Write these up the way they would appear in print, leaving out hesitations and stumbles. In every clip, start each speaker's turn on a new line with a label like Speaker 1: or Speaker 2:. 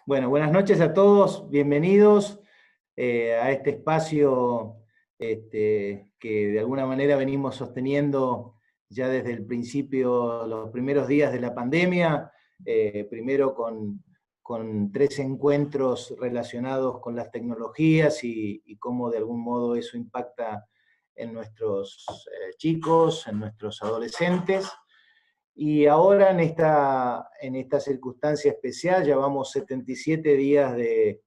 Speaker 1: Bueno, buenas noches a todos, bienvenidos a este espacio que de alguna manera venimos sosteniendo ya desde el principio, los primeros días de la pandemia, primero con 3 encuentros relacionados con las tecnologías y cómo de algún modo eso impacta en nuestros chicos, en nuestros adolescentes. Y ahora en esta circunstancia especial llevamos 77 días de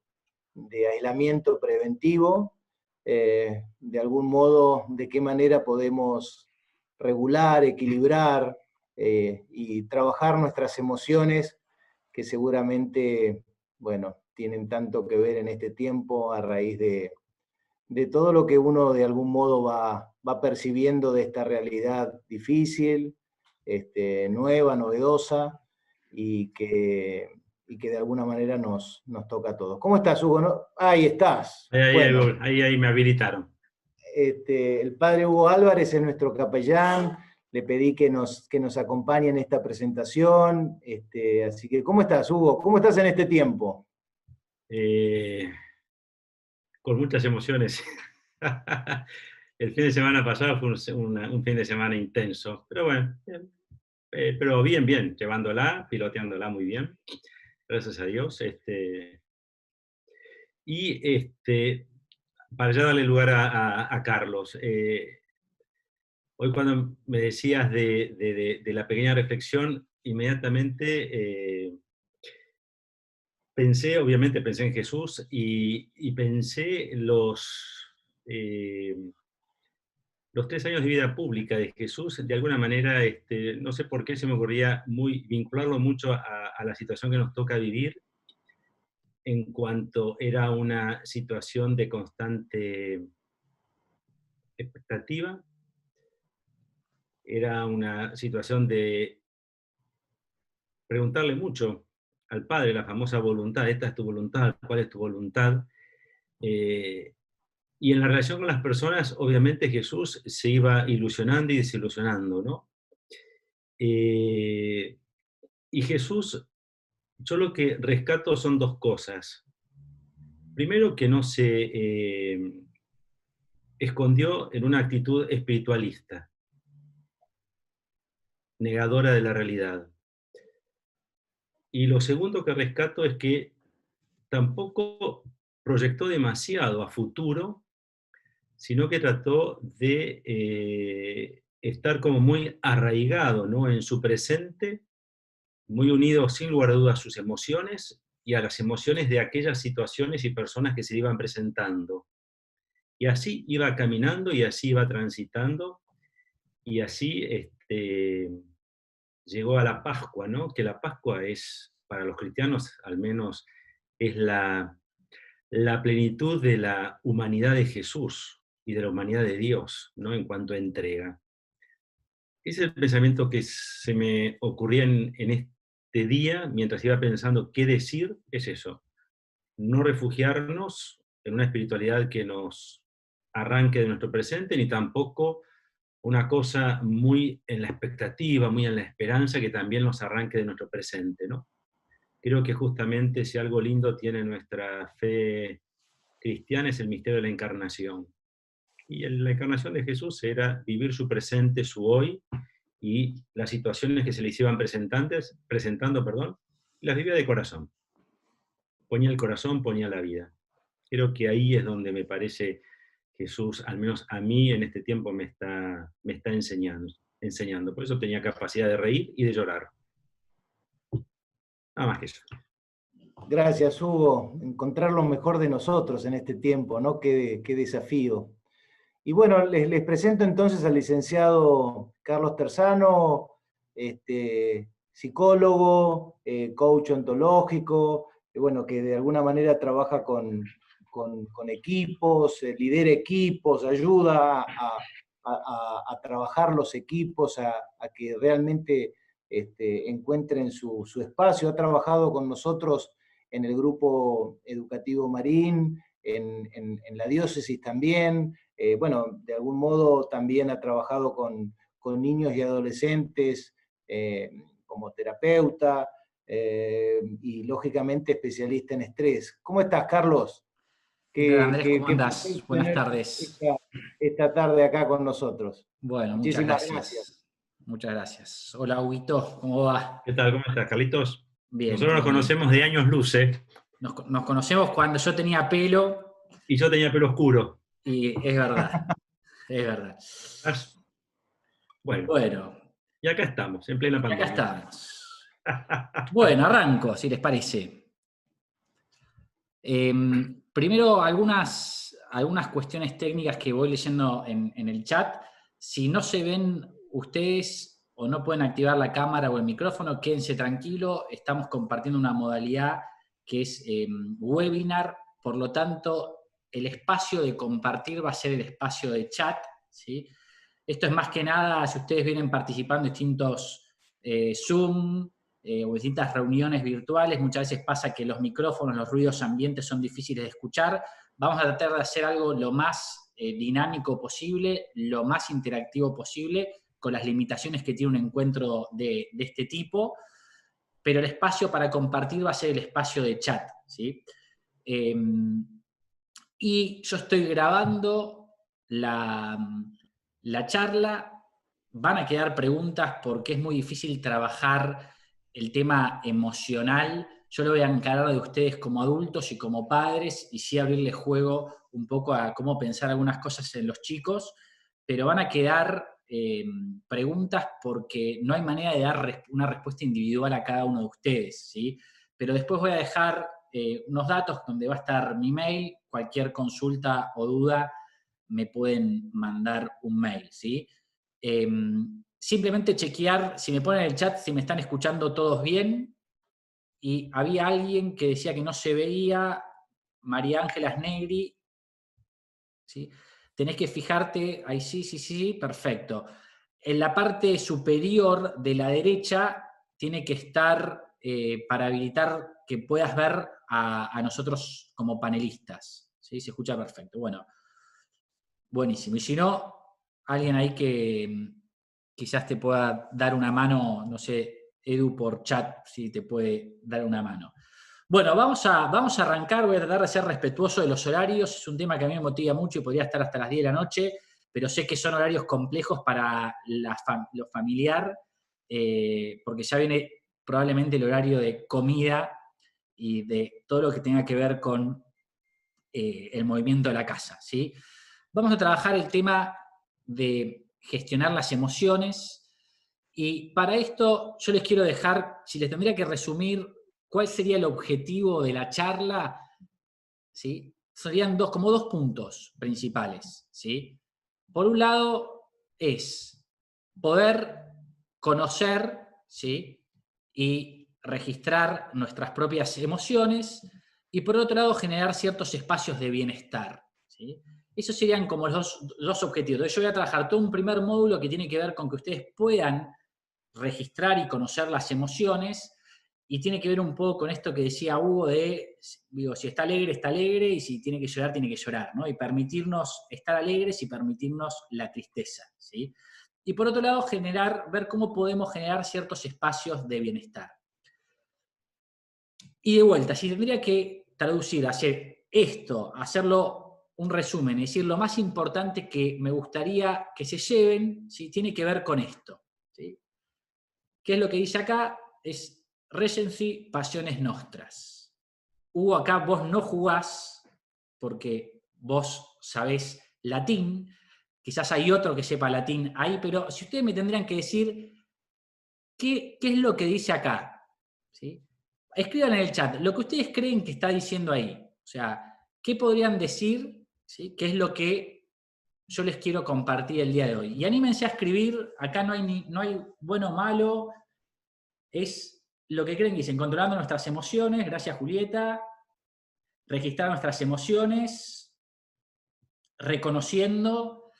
Speaker 1: aislamiento preventivo. De algún modo, ¿de qué manera podemos regular, equilibrar y trabajar nuestras emociones que seguramente, bueno, tienen tanto que ver en este tiempo a raíz de todo lo que uno de algún modo va percibiendo de esta realidad difícil, nueva, novedosa, y que de alguna manera nos toca a todos. ¿Cómo estás, Hugo? ¿No? Ahí estás. Bueno,
Speaker 2: Ahí me habilitaron.
Speaker 1: el padre Hugo Álvarez es nuestro capellán, le pedí que nos acompañe en esta presentación, así que ¿cómo estás, Hugo? ¿Cómo estás en este tiempo?
Speaker 2: Con muchas emociones. El fin de semana pasado fue un fin de semana intenso, pero bueno, pero bien, llevándola, piloteándola muy bien, gracias a Dios. Para ya darle lugar a Carlos, hoy cuando me decías de la pequeña reflexión, inmediatamente obviamente pensé en Jesús y pensé los 3 años de vida pública de Jesús. De alguna manera, no sé por qué se me ocurría vincularlo mucho a la situación que nos toca vivir, en cuanto era una situación de constante expectativa, era una situación de preguntarle mucho al Padre, la famosa voluntad: esta es tu voluntad, ¿cuál es tu voluntad? Y en la relación con las personas, obviamente Jesús se iba ilusionando y desilusionando, ¿no? Y Jesús, yo lo que rescato son 2 cosas. Primero, que no se escondió en una actitud espiritualista, negadora de la realidad. Y lo segundo que rescato es que tampoco proyectó demasiado a futuro, sino que trató de estar como muy arraigado, ¿no?, en su presente, muy unido sin lugar a dudas a sus emociones y a las emociones de aquellas situaciones y personas que se iban presentando. Y así iba caminando y así iba transitando, y así llegó a la Pascua, ¿no? Que la Pascua es, para los cristianos al menos, es la plenitud de la humanidad de Jesús y de la humanidad de Dios, ¿no?, en cuanto a entrega. Ese es el pensamiento que se me ocurría en este día, mientras iba pensando qué decir, es eso: no refugiarnos en una espiritualidad que nos arranque de nuestro presente, ni tampoco una cosa muy en la expectativa, muy en la esperanza, que también nos arranque de nuestro presente, ¿no? Creo que justamente si algo lindo tiene nuestra fe cristiana es el misterio de la encarnación. Y la encarnación de Jesús era vivir su presente, su hoy, y las situaciones que se le iban presentando, las vivía de corazón. Ponía el corazón, ponía la vida. Creo que ahí es donde me parece Jesús, al menos a mí en este tiempo, me está enseñando. Por eso tenía capacidad de reír y de llorar. Nada más que eso.
Speaker 1: Gracias, Hugo. Encontrar lo mejor de nosotros en este tiempo, ¿no? Qué desafío. Y bueno, les presento entonces al licenciado Carlos Terzano, psicólogo, coach ontológico, bueno, que de alguna manera trabaja con equipos, lidera equipos, ayuda a trabajar los equipos, a que realmente encuentren su espacio. Ha trabajado con nosotros en el grupo educativo Marín, en la diócesis también. Bueno, de algún modo también ha trabajado con niños y adolescentes como terapeuta. y lógicamente especialista en estrés. ¿Cómo estás, Carlos?
Speaker 3: ¿Qué tal, Andrés?
Speaker 1: Qué
Speaker 3: ¿Cómo
Speaker 1: placer
Speaker 3: andás? Buenas
Speaker 1: tenerte
Speaker 3: tardes.
Speaker 1: esta tarde acá con nosotros.
Speaker 3: Bueno, muchas
Speaker 1: Muchísimas gracias.
Speaker 3: gracias. Muchas gracias. Hola, Huguito, ¿cómo va?
Speaker 2: ¿Qué tal? ¿Cómo estás, Carlitos?
Speaker 3: Bien,
Speaker 2: Nosotros nos
Speaker 3: todo bien.
Speaker 2: conocemos de años luz, ¿eh?
Speaker 3: Nos conocemos cuando yo tenía pelo
Speaker 2: Y yo tenía pelo oscuro.
Speaker 3: y es verdad, es verdad.
Speaker 2: Bueno,
Speaker 3: Bueno,
Speaker 2: y acá estamos, en plena
Speaker 3: y acá
Speaker 2: pandemia.
Speaker 3: estamos. Bueno, arranco, si les parece. Primero, algunas cuestiones técnicas que voy leyendo en el chat. Si no se ven ustedes o no pueden activar la cámara o el micrófono, quédense tranquilo. Estamos compartiendo una modalidad que es webinar, por lo tanto, el espacio de compartir va a ser el espacio de chat, ¿sí? Esto es más que nada, si ustedes vienen participando en distintos Zoom, o distintas reuniones virtuales, muchas veces pasa que los micrófonos, los ruidos ambientes son difíciles de escuchar. Vamos a tratar de hacer algo lo más dinámico posible, lo más interactivo posible, con las limitaciones que tiene un encuentro de este tipo, pero el espacio para compartir va a ser el espacio de chat, ¿sí? Y yo estoy grabando la charla. Van a quedar preguntas porque es muy difícil trabajar el tema emocional. Yo lo voy a encarar de ustedes como adultos y como padres, y sí abrirles juego un poco a cómo pensar algunas cosas en los chicos, pero van a quedar preguntas porque no hay manera de dar una respuesta individual a cada uno de ustedes, ¿sí? Pero después voy a dejar unos datos donde va a estar mi mail. Cualquier consulta o duda me pueden mandar un mail, ¿sí? Simplemente chequear, si me ponen en el chat, si me están escuchando todos bien. Y había alguien que decía que no se veía, María Ángela Snegri, ¿sí? Tenés que fijarte, ahí sí, perfecto. En la parte superior de la derecha tiene que estar para habilitar que puedas ver a nosotros como panelistas, ¿sí? Se escucha perfecto. Bueno, buenísimo. Y si no, alguien ahí que quizás te pueda dar una mano, no sé, Edu por chat, si te puede dar una mano. Bueno, vamos a arrancar. Voy a tratar de ser respetuoso de los horarios. Es un tema que a mí me motiva mucho y podría estar hasta las 10 de la noche, pero sé que son horarios complejos para lo familiar, porque ya viene probablemente el horario de comida y de todo lo que tenga que ver con el movimiento de la casa, ¿sí? Vamos a trabajar el tema de gestionar las emociones, y para esto yo les quiero dejar, si les tendría que resumir cuál sería el objetivo de la charla, ¿sí? Serían como dos puntos principales, ¿sí? Por un lado es poder conocer, ¿sí?, y registrar nuestras propias emociones, y por otro lado generar ciertos espacios de bienestar, ¿sí? Esos serían como los dos objetivos. Entonces yo voy a trabajar todo un primer módulo que tiene que ver con que ustedes puedan registrar y conocer las emociones, y tiene que ver un poco con esto que decía Hugo de, digo, si está alegre, y si tiene que llorar, ¿no? Y permitirnos estar alegres y permitirnos la tristeza, ¿sí? Y por otro lado, ver cómo podemos generar ciertos espacios de bienestar. Y de vuelta, si tendría que traducir, hacer esto, hacerlo un resumen, es decir, lo más importante que me gustaría que se lleven, ¿sí?, tiene que ver con esto, ¿sí? ¿Qué es lo que dice acá? Es Regency Pasiones Nostras. Hugo, acá vos no jugás porque vos sabés latín, quizás hay otro que sepa latín ahí, pero si ustedes me tendrían que decir qué es lo que dice acá, ¿sí? Escriban en el chat lo que ustedes creen que está diciendo ahí. O sea, ¿qué podrían decir? ¿Sí? ¿Qué es lo que yo les quiero compartir el día de hoy? Y anímense a escribir. Acá no hay bueno o malo. Es lo que creen que dicen. Controlando nuestras emociones. Gracias, Julieta. Registrar nuestras emociones. Reconociendo.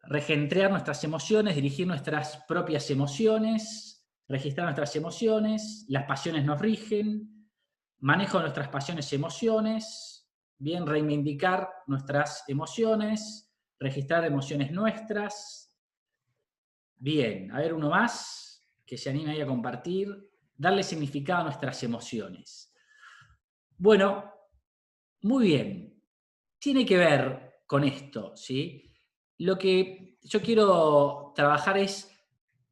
Speaker 3: Regentrear nuestras emociones. Dirigir nuestras propias emociones. Registrar nuestras emociones. Las pasiones nos rigen. Manejo de nuestras pasiones y emociones. Bien, reivindicar nuestras emociones. Registrar emociones nuestras. Bien, a ver uno más que se anime ahí a compartir. darle significado a nuestras emociones. Bueno, muy bien. Tiene que ver con esto, ¿sí? Lo que yo quiero trabajar es,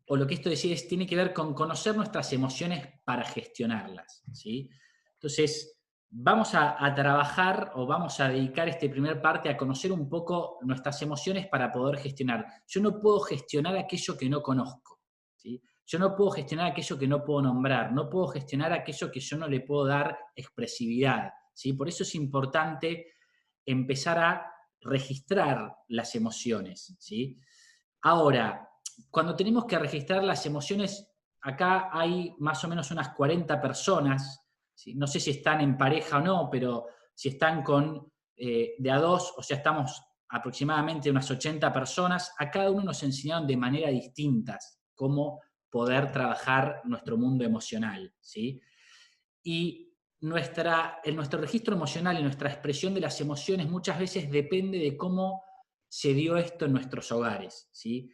Speaker 3: o lo que esto decide es, tiene que ver con conocer nuestras emociones para gestionarlas, ¿sí? Entonces, vamos a trabajar o vamos a dedicar este primer parte a conocer un poco nuestras emociones para poder gestionar. Yo no puedo gestionar aquello que no conozco, ¿sí? Yo no puedo gestionar aquello que no puedo nombrar, no puedo gestionar aquello que yo no le puedo dar expresividad, ¿sí? Por eso es importante empezar a registrar las emociones, ¿sí? Ahora, cuando tenemos que registrar las emociones, acá hay más o menos unas 40 personas, ¿sí? No sé si están en pareja o no, pero si están con de a dos, o sea, estamos aproximadamente unas 80 personas, a cada uno nos enseñaron de manera distinta cómo poder trabajar nuestro mundo emocional, ¿sí? Y nuestro registro emocional y nuestra expresión de las emociones muchas veces depende de cómo se dio esto en nuestros hogares, ¿sí?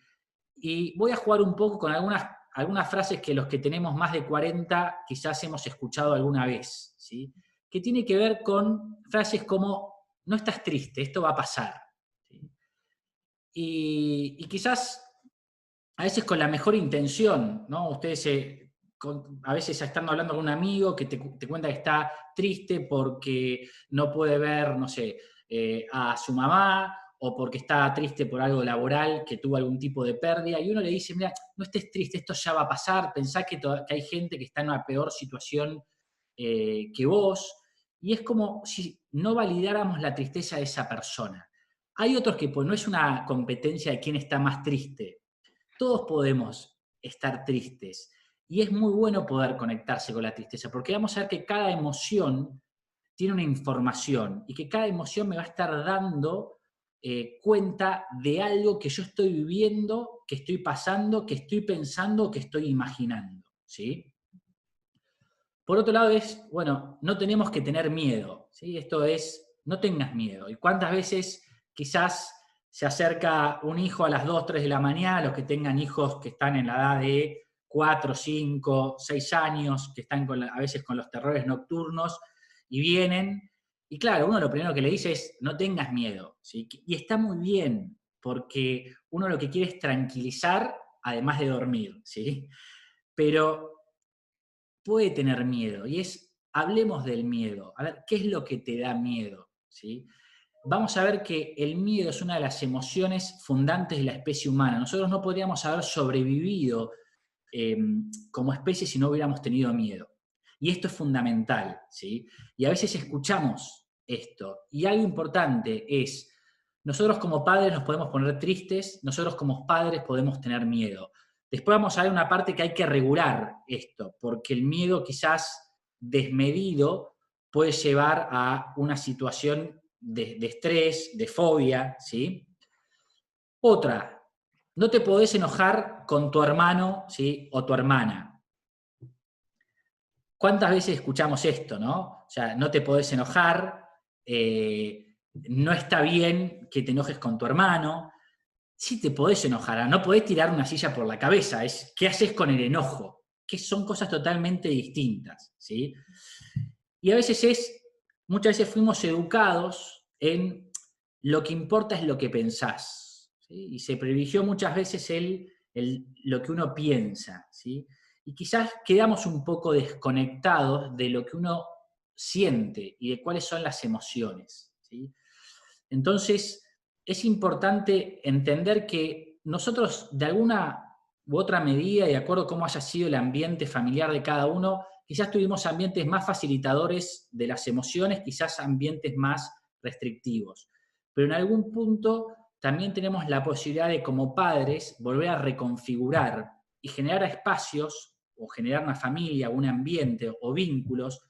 Speaker 3: Y voy a jugar un poco con algunas frases que los que tenemos más de 40 quizás hemos escuchado alguna vez, ¿sí? Que tiene que ver con frases como, no estás triste, esto va a pasar, ¿sí? Y quizás a veces con la mejor intención, ¿no? Ustedes a veces están hablando con un amigo que te cuenta que está triste porque no puede ver, no sé, a su mamá, o porque está triste por algo laboral, que tuvo algún tipo de pérdida, y uno le dice, mira, no estés triste, esto ya va a pasar, pensá que hay gente que está en una peor situación que vos, y es como si no validáramos la tristeza de esa persona. Hay otros que pues no es una competencia de quién está más triste. Todos podemos estar tristes y es muy bueno poder conectarse con la tristeza, porque vamos a ver que cada emoción tiene una información y que cada emoción me va a estar dando cuenta de algo que yo estoy viviendo, que estoy pasando, que estoy pensando, que estoy imaginando, ¿sí? Por otro lado es, bueno, no tenemos que tener miedo, ¿sí? Esto es, no tengas miedo. ¿Y cuántas veces quizás se acerca un hijo a las 2, 3 de la mañana, los que tengan hijos que están en la edad de 4, 5, 6 años, que están a veces con los terrores nocturnos, y vienen, y claro, uno lo primero que le dice es, no tengas miedo, ¿sí? Y está muy bien, porque uno lo que quiere es tranquilizar, además de dormir, ¿sí? Pero puede tener miedo, y hablemos del miedo. A ver, ¿qué es lo que te da miedo? ¿Sí? Vamos a ver que el miedo es una de las emociones fundantes de la especie humana. Nosotros no podríamos haber sobrevivido como especie si no hubiéramos tenido miedo. Y esto es fundamental, ¿sí? Y a veces escuchamos esto. Y algo importante es, nosotros como padres nos podemos poner tristes, nosotros como padres podemos tener miedo. Después vamos a ver una parte que hay que regular esto, porque el miedo quizás desmedido puede llevar a una situación de estrés, de fobia, ¿sí? Otra, no te podés enojar con tu hermano, ¿sí? O tu hermana. ¿Cuántas veces escuchamos esto, no? O sea, no te podés enojar, no está bien que te enojes con tu hermano. Sí te podés enojar, no podés tirar una silla por la cabeza, es ¿qué haces con el enojo? Que son cosas totalmente distintas, ¿sí? Y a veces muchas veces fuimos educados en lo que importa es lo que pensás, ¿sí? Y se privilegió muchas veces lo que uno piensa, ¿sí? Y quizás quedamos un poco desconectados de lo que uno siente y de cuáles son las emociones, ¿sí? Entonces, es importante entender que nosotros, de alguna u otra medida, y de acuerdo a cómo haya sido el ambiente familiar de cada uno, quizás tuvimos ambientes más facilitadores de las emociones, quizás ambientes más restrictivos. Pero en algún punto también tenemos la posibilidad de, como padres, volver a reconfigurar y generar espacios, o generar una familia, un ambiente o vínculos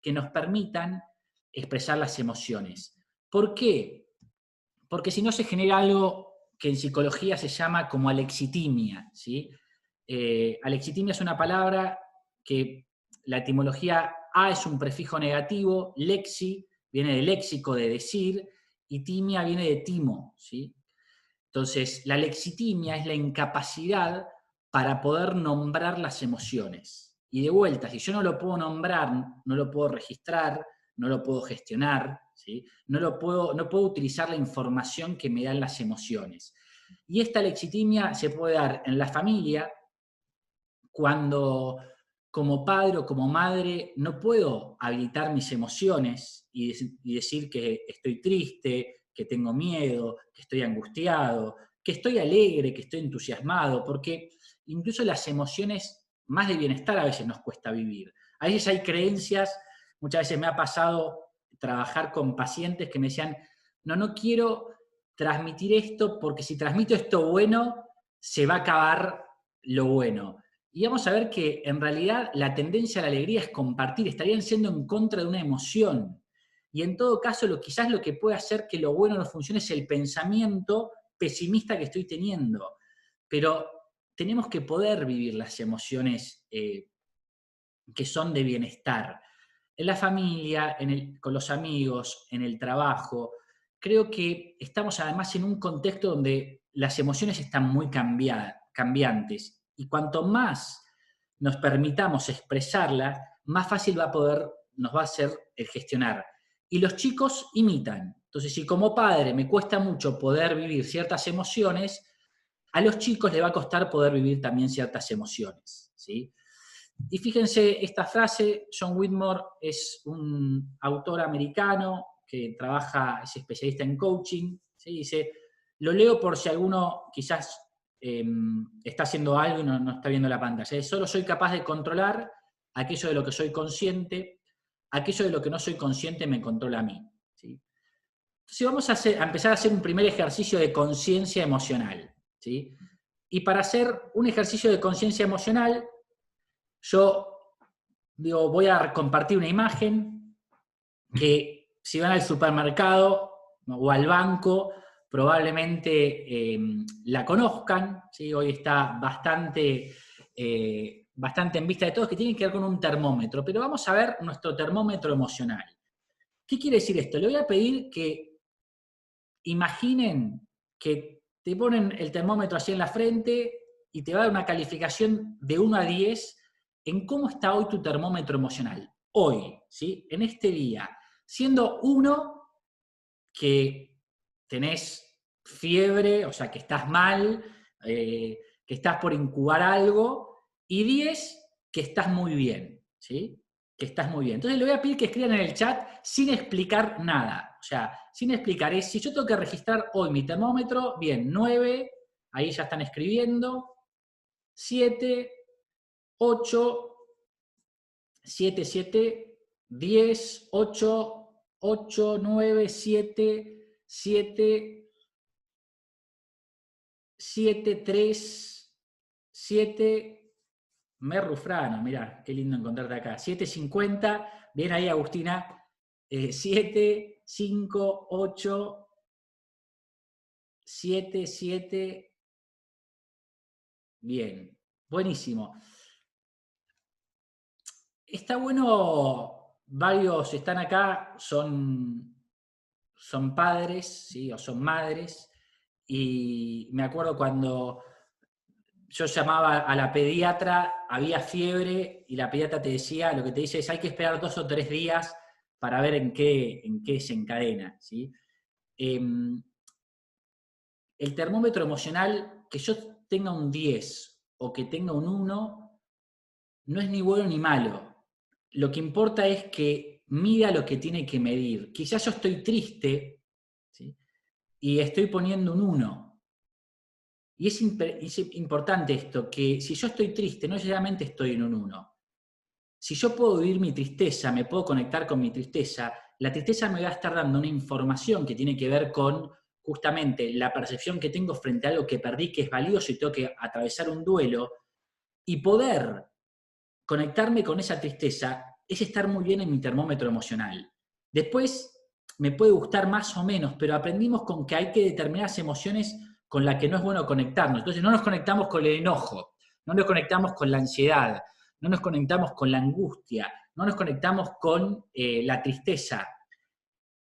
Speaker 3: que nos permitan expresar las emociones. ¿Por qué? Porque si no se genera algo que en psicología se llama como alexitimia, ¿sí? Alexitimia es una palabra que la etimología a es un prefijo negativo, lexi viene de léxico, de decir, y timia viene de timo, ¿sí? Entonces, la lexitimia es la incapacidad para poder nombrar las emociones. Y de vuelta, si yo no lo puedo nombrar, no lo puedo registrar, no lo puedo gestionar, ¿sí? No puedo utilizar la información que me dan las emociones. Y esta lexitimia se puede dar en la familia cuando como padre o como madre no puedo habilitar mis emociones y decir que estoy triste, que tengo miedo, que estoy angustiado, que estoy alegre, que estoy entusiasmado, porque incluso las emociones más de bienestar a veces nos cuesta vivir. A veces hay creencias, muchas veces me ha pasado trabajar con pacientes que me decían, no quiero transmitir esto porque si transmito esto bueno, se va a acabar lo bueno. Y vamos a ver que en realidad la tendencia a la alegría es compartir, estarían siendo en contra de una emoción. Y en todo caso, quizás lo que puede hacer que lo bueno no funcione es el pensamiento pesimista que estoy teniendo. Pero tenemos que poder vivir las emociones que son de bienestar. En la familia, con los amigos, en el trabajo. Creo que estamos además en un contexto donde las emociones están muy cambiantes. Y cuanto más nos permitamos expresarlas, más fácil nos va a ser el gestionar. Y los chicos imitan. Entonces, si como padre me cuesta mucho poder vivir ciertas emociones, a los chicos les va a costar poder vivir también ciertas emociones, ¿sí? Y fíjense esta frase, John Whitmore es un autor americano que es especialista en coaching, ¿sí? Dice, lo leo por si alguno quizás está haciendo algo y no está viendo la pantalla. Solo soy capaz de controlar aquello de lo que soy consciente, aquello de lo que no soy consciente me controla a mí, ¿sí? Entonces vamos a empezar a hacer un primer ejercicio de conciencia emocional, ¿sí? Y para hacer un ejercicio de conciencia emocional, yo voy a compartir una imagen que si van al supermercado o al banco, probablemente la conozcan, ¿sí? Hoy está bastante en vista de todos, que tiene que ver con un termómetro, pero vamos a ver nuestro termómetro emocional. ¿Qué quiere decir esto? Le voy a pedir que imaginen que te ponen el termómetro así en la frente y te va a dar una calificación de 1 a 10 en cómo está hoy tu termómetro emocional. Hoy, ¿sí? En este día. Siendo 1 que tenés fiebre, o sea, que estás mal, que estás por incubar algo, y 10 que estás muy bien, ¿sí? Que estás muy bien. Entonces le voy a pedir que escriban en el chat sin explicar nada. O sea, sin explicar. Si yo tengo que registrar hoy mi termómetro, bien, 9, ahí ya están escribiendo, 7, 8, 7, 7, 10, 8, 8, 9, 7, 7, 7, 3, 7, Merrufrano, mirá, qué lindo encontrarte acá. 7.50, bien ahí Agustina, 7, 5, 8, 7, 7, bien, buenísimo. Está bueno, varios están acá, son padres, ¿sí? O son madres, y me acuerdo cuando yo llamaba a la pediatra, había fiebre, y la pediatra te decía, lo que te dice es, hay que esperar 2 o 3 días para ver en qué se encadena, ¿sí? El termómetro emocional, que yo tenga un 10 o que tenga un 1, no es ni bueno ni malo. Lo que importa es que mida lo que tiene que medir. Quizás yo estoy triste, ¿sí? Y estoy poniendo un 1. Y es importante esto, que si yo estoy triste, no necesariamente estoy en un 1. Si yo puedo vivir mi tristeza, me puedo conectar con mi tristeza, la tristeza me va a estar dando una información que tiene que ver con justamente la percepción que tengo frente a algo que perdí, que es valioso y tengo que atravesar un duelo, y poder conectarme con esa tristeza es estar muy bien en mi termómetro emocional. Después me puede gustar más o menos, pero aprendimos con que hay que determinadas emociones con las que no es bueno conectarnos. Entonces no nos conectamos con el enojo, no nos conectamos con la ansiedad, no nos conectamos con la angustia, no nos conectamos con la tristeza.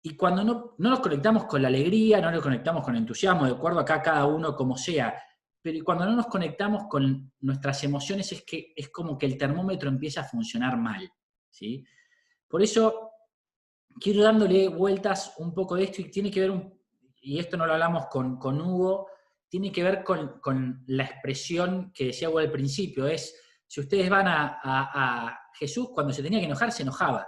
Speaker 3: Y cuando no nos conectamos con la alegría, no nos conectamos con el entusiasmo, de acuerdo acá cada uno como sea, pero cuando no nos conectamos con nuestras emociones es como que el termómetro empieza a funcionar mal, ¿sí? Por eso quiero dándole vueltas un poco de esto y tiene que ver, y esto no lo hablamos con Hugo, tiene que ver con la expresión que decía Hugo al principio, es, si ustedes van a Jesús, cuando se tenía que enojar, se enojaba.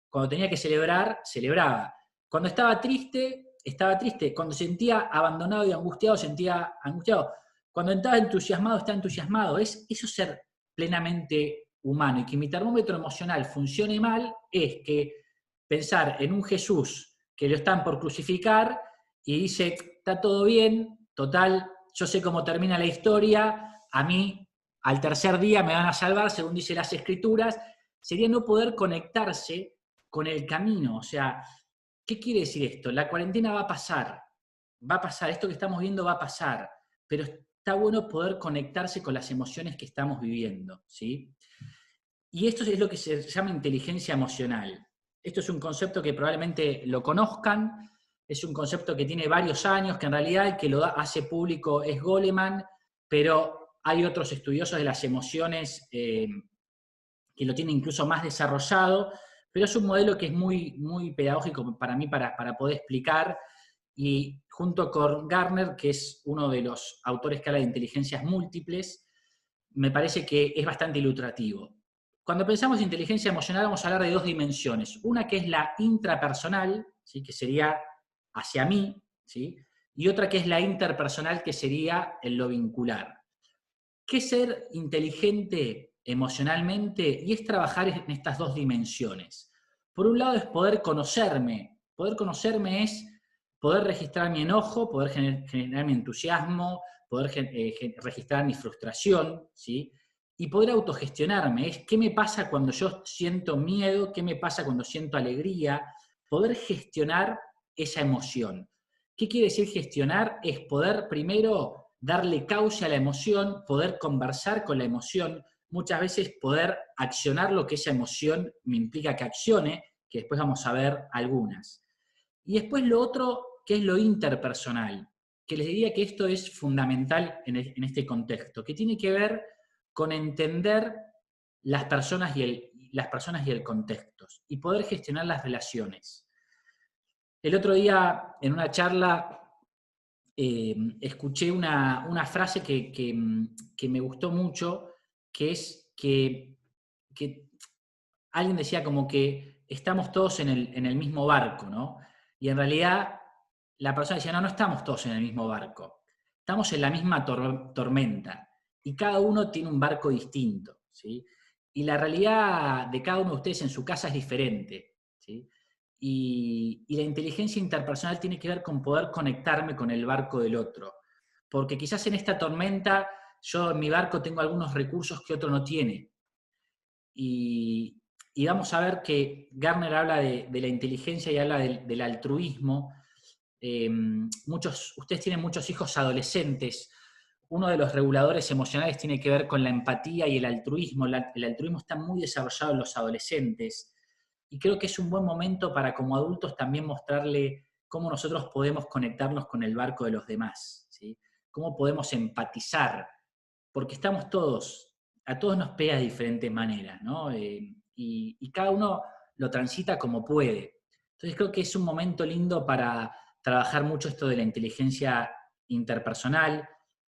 Speaker 3: Cuando tenía que celebrar, celebraba. Cuando estaba triste, estaba triste. Cuando sentía abandonado y angustiado, sentía angustiado. Cuando estaba entusiasmado, estaba entusiasmado. Eso es ser plenamente humano. Y que mi termómetro emocional funcione mal es que pensar en un Jesús que lo están por crucificar y dice, está todo bien, total, yo sé cómo termina la historia, a mí al tercer día me van a salvar, según dicen las Escrituras, sería no poder conectarse con el camino. O sea, ¿qué quiere decir esto? La cuarentena va a pasar, esto que estamos viendo va a pasar, pero está bueno poder conectarse con las emociones que estamos viviendo, ¿sí? Y esto es lo que se llama inteligencia emocional. Esto es un concepto que probablemente lo conozcan, es un concepto que tiene varios años, que en realidad el que lo hace público es Goleman, pero hay otros estudiosos de las emociones que lo tienen incluso más desarrollado, pero es un modelo que es muy, muy pedagógico para mí para poder explicar, y junto con Gartner, que es uno de los autores que habla de inteligencias múltiples, me parece que es bastante ilustrativo. Cuando pensamos en inteligencia emocional vamos a hablar de dos dimensiones. Una que es la intrapersonal, ¿sí? Que sería hacia mí, ¿sí? Y otra que es la interpersonal, que sería en lo vincular. ¿Qué es ser inteligente emocionalmente? Y es trabajar en estas dos dimensiones. Por un lado es poder conocerme. Poder conocerme es poder registrar mi enojo, poder generar mi entusiasmo, poder registrar mi frustración, ¿sí? Y poder autogestionarme. Es qué me pasa cuando yo siento miedo, qué me pasa cuando siento alegría. Poder gestionar esa emoción. ¿Qué quiere decir gestionar? Es poder primero darle cauce a la emoción, poder conversar con la emoción, muchas veces poder accionar lo que esa emoción me implica que accione, que después vamos a ver algunas. Y después lo otro, que es lo interpersonal, que les diría que esto es fundamental en este contexto, que tiene que ver con entender las personas y el contexto, y poder gestionar las relaciones. El otro día, en una charla, escuché una frase que me gustó mucho, que es que alguien decía como que estamos todos en el mismo barco, ¿no? Y en realidad la persona decía, no estamos todos en el mismo barco, estamos en la misma tormenta, y cada uno tiene un barco distinto, ¿sí? Y la realidad de cada uno de ustedes en su casa es diferente, ¿sí? Y la inteligencia interpersonal tiene que ver con poder conectarme con el barco del otro. Porque quizás en esta tormenta yo en mi barco tengo algunos recursos que otro no tiene. Y vamos a ver que Gartner habla de la inteligencia y habla del altruismo. Ustedes tienen muchos hijos adolescentes. Uno de los reguladores emocionales tiene que ver con la empatía y el altruismo. El altruismo está muy desarrollado en los adolescentes. Y creo que es un buen momento para, como adultos, también mostrarle cómo nosotros podemos conectarnos con el barco de los demás, ¿sí? Cómo podemos empatizar, porque estamos todos, a todos nos pega de diferentes maneras, ¿no? Y cada uno lo transita como puede. Entonces creo que es un momento lindo para trabajar mucho esto de la inteligencia interpersonal,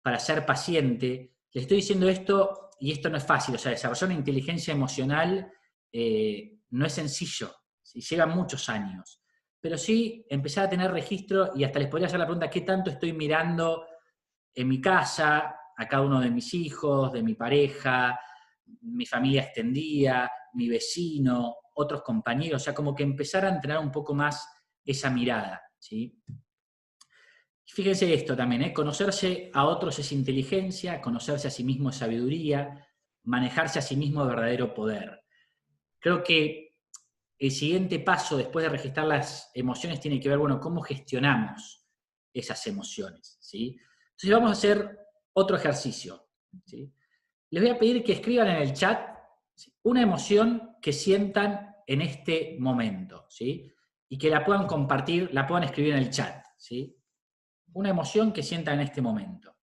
Speaker 3: para ser paciente. Les estoy diciendo esto, y esto no es fácil, o sea, desarrollar una inteligencia emocional no es sencillo, ¿sí? Llevan muchos años, pero sí empezar a tener registro, y hasta les podría hacer la pregunta, ¿qué tanto estoy mirando en mi casa, a cada uno de mis hijos, de mi pareja, mi familia extendida, mi vecino, otros compañeros? O sea, como que empezar a entrenar un poco más esa mirada, ¿sí? Fíjense esto también, conocerse a otros es inteligencia, conocerse a sí mismo es sabiduría, manejarse a sí mismo es verdadero poder. Creo que el siguiente paso después de registrar las emociones tiene que ver, bueno, cómo gestionamos esas emociones, ¿sí? Entonces vamos a hacer otro ejercicio, ¿sí? Les voy a pedir que escriban en el chat, ¿sí?, una emoción que sientan en este momento, ¿sí? Y que la puedan compartir, la puedan escribir en el chat, ¿sí? Una emoción que sientan en este momento.